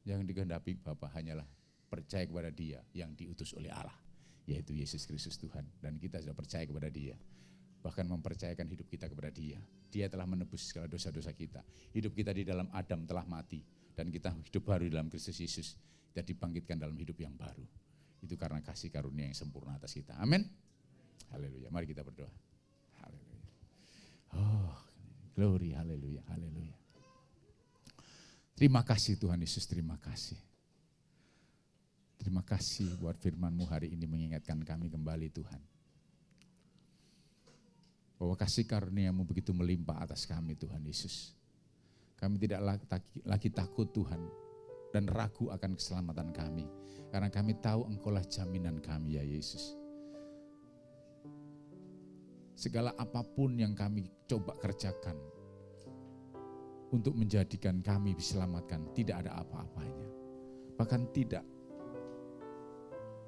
Yang dikehendaki Bapa hanyalah percaya kepada Dia yang diutus oleh Allah, yaitu Yesus Kristus Tuhan. Dan kita sudah percaya kepada Dia, bahkan mempercayakan hidup kita kepada Dia. Dia telah menebus segala dosa-dosa kita. Hidup kita di dalam Adam telah mati. Dan kita hidup baru dalam Kristus Yesus, dan dibangkitkan dalam hidup yang baru. Itu karena kasih karunia yang sempurna atas kita. Amin. Haleluya. Mari kita berdoa. Haleluya. Oh, glory, haleluya, haleluya. Terima kasih Tuhan Yesus, terima kasih. Terima kasih buat firman-Mu hari ini mengingatkan kami kembali Tuhan. Bahwa kasih karunia-Mu begitu melimpah atas kami Tuhan Yesus. Kami tidak lagi takut Tuhan dan ragu akan keselamatan kami. Karena kami tahu Engkau-lah jaminan kami ya Yesus. Segala apapun yang kami coba kerjakan untuk menjadikan kami diselamatkan, tidak ada apa-apanya. Bahkan tidak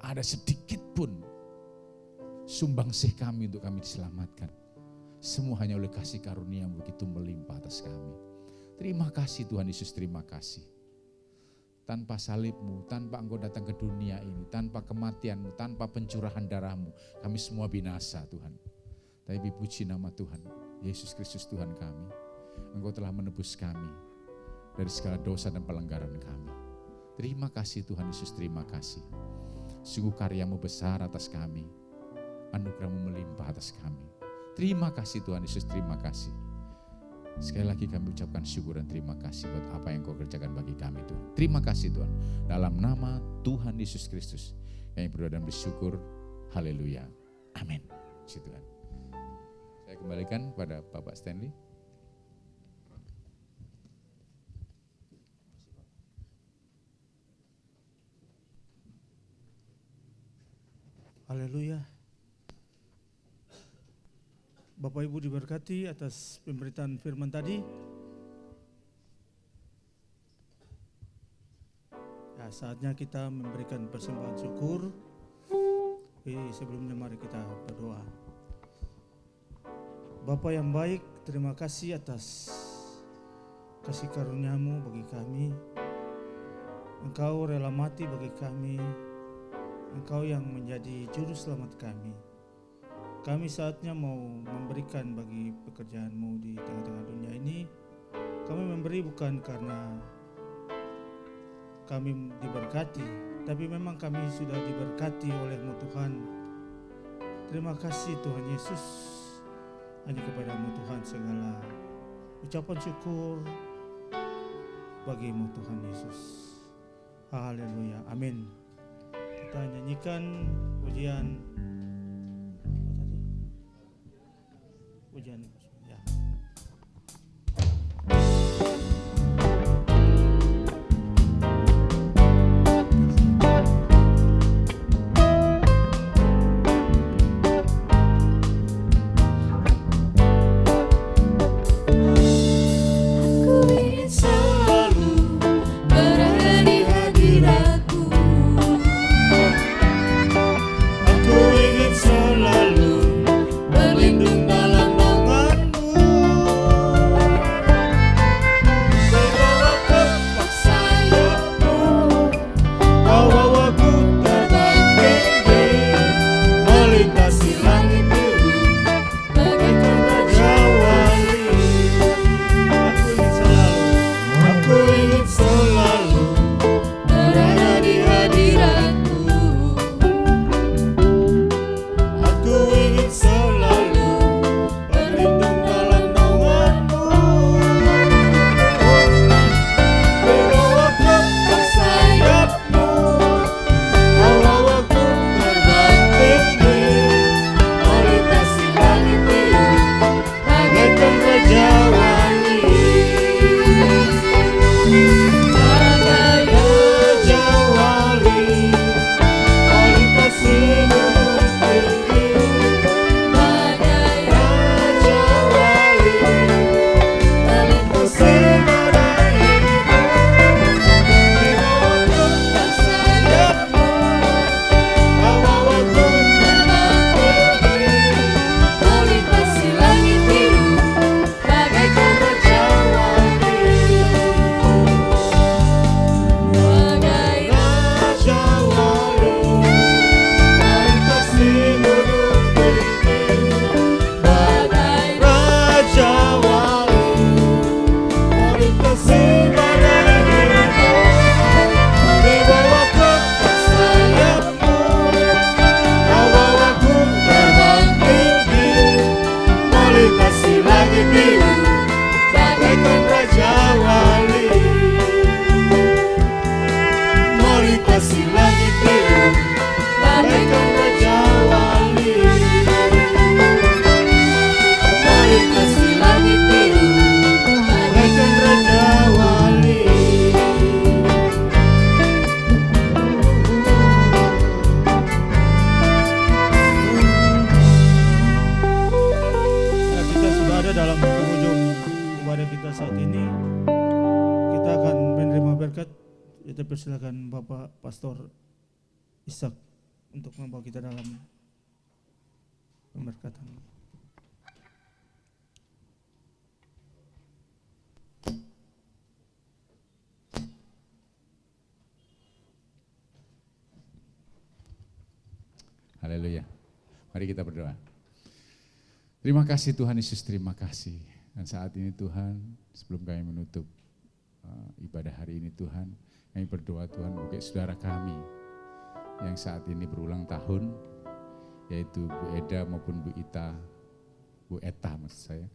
ada sedikit pun sumbangsih kami untuk kami diselamatkan. Semua hanya oleh kasih karunia yang begitu melimpah atas kami. Terima kasih Tuhan Yesus, terima kasih. Tanpa salib-Mu, tanpa Engkau datang ke dunia ini, tanpa kematian-Mu, tanpa pencurahan darah-Mu, kami semua binasa Tuhan. Tapi puji nama Tuhan, Yesus Kristus Tuhan kami. Engkau telah menebus kami dari segala dosa dan pelanggaran kami. Terima kasih Tuhan Yesus, terima kasih. Sungguh karya-Mu besar atas kami, anugerah-Mu melimpah atas kami. Terima kasih Tuhan Yesus, terima kasih. Sekali lagi kami ucapkan syukur dan terima kasih buat apa yang Kau kerjakan bagi kami Tuhan. Terima kasih Tuhan. Dalam nama Tuhan Yesus Kristus kami berdoa dan bersyukur. Haleluya. Amin. Puji Tuhan. Saya kembalikan pada Bapak Stanley. Haleluya. Bapak Ibu diberkati atas pemberitaan firman tadi. Ya, saatnya kita memberikan persembahan syukur. Tapi sebelumnya mari kita berdoa. Bapa yang baik, terima kasih atas kasih karunia-Mu bagi kami. Engkau rela mati bagi kami. Engkau yang menjadi juru selamat kami. Kami saatnya mau memberikan bagi pekerjaan-Mu di tengah-tengah dunia ini. Kami memberi bukan karena kami diberkati, tapi memang kami sudah diberkati oleh-Mu Tuhan. Terima kasih Tuhan Yesus. Hanya kepada-Mu Tuhan segala ucapan syukur bagi-Mu Tuhan Yesus. Haleluya. Amin. Kita nyanyikan pujian ya. Aku ingin selalu berada di hadirat-Mu. Aku ingin Kita persilakan Bapak Pastor Ishak untuk membawa kita dalam pemberkatan. Haleluya. Mari kita berdoa. Terima kasih Tuhan Yesus, terima kasih. Dan saat ini Tuhan, sebelum kami menutup ibadah hari ini Tuhan, kami berdoa Tuhan bagi saudara kami yang saat ini berulang tahun, yaitu Bu Eda maupun Bu Ita, Bu Eta maksud saya.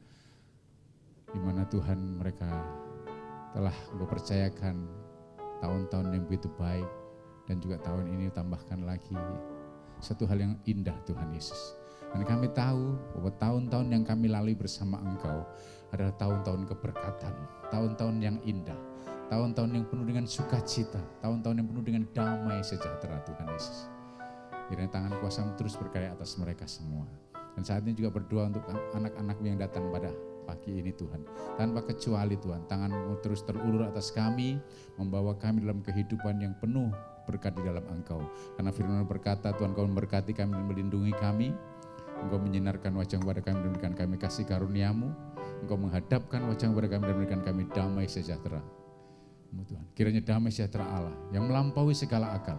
Di mana Tuhan mereka telah Engkau percayakan tahun-tahun yang begitu baik, dan juga tahun ini tambahkan lagi satu hal yang indah Tuhan Yesus. Dan kami tahu bahwa tahun-tahun yang kami lalui bersama Engkau adalah tahun-tahun keberkatan, tahun-tahun yang indah, tahun-tahun yang penuh dengan sukacita, tahun-tahun yang penuh dengan damai sejahtera Tuhan Yesus. Kiranya tangan kuasa-Mu terus berkarya atas mereka semua. Dan saat ini juga berdoa untuk anak-anak-Mu yang datang pada pagi ini Tuhan. Tanpa kecuali Tuhan, tangan-Mu terus terulur atas kami, membawa kami dalam kehidupan yang penuh berkat di dalam Engkau. Karena firman berkata, Tuhan Kau memberkati kami dan melindungi kami. Engkau menyinarkan wajah kepada kami dan memberikan kami kasih karunia-Mu. Engkau menghadapkan wajah kepada kami dan memberikan kami damai sejahtera. Tuhan, kiranya damai sejahtera Allah yang melampaui segala akal,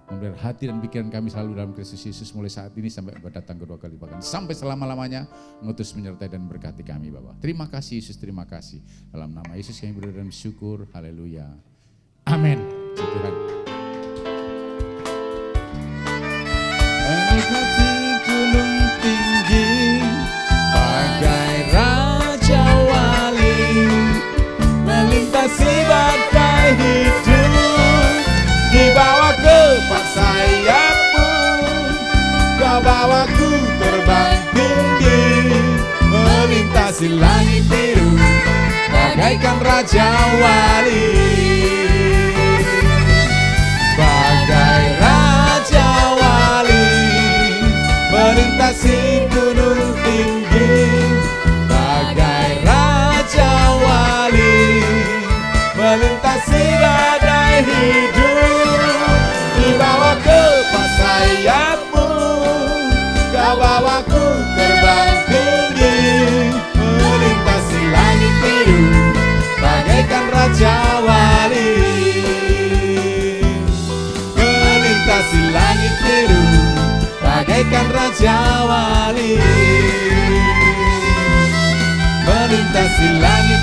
memberi hati dan pikiran kami selalu dalam Kristus Yesus mulai saat ini sampai datang kedua kali bahkan sampai selama-lamanya, mengutus menyertai dan berkati kami Bapa. Terima kasih Yesus, terima kasih. Dalam nama Yesus kami berdoa dan bersyukur. Haleluya. Amin. Tuhan. Menikmati gunung tinggi bagai raja wali, melintasi badai hidup, dibawa ke sayapmu, Kau bawaku terbang tinggi, melintasi langit biru bagaikan raja wali, bagai raja wali, melintasi gunung tinggi, bagai raja wali, melintasi badai hidup, dibawa ke sayapmu, Kau bawaku terbang tinggi, melintasi langit biru bagaikan raja wali, melintasi langit biru bagaikan raja wali, melintasi langit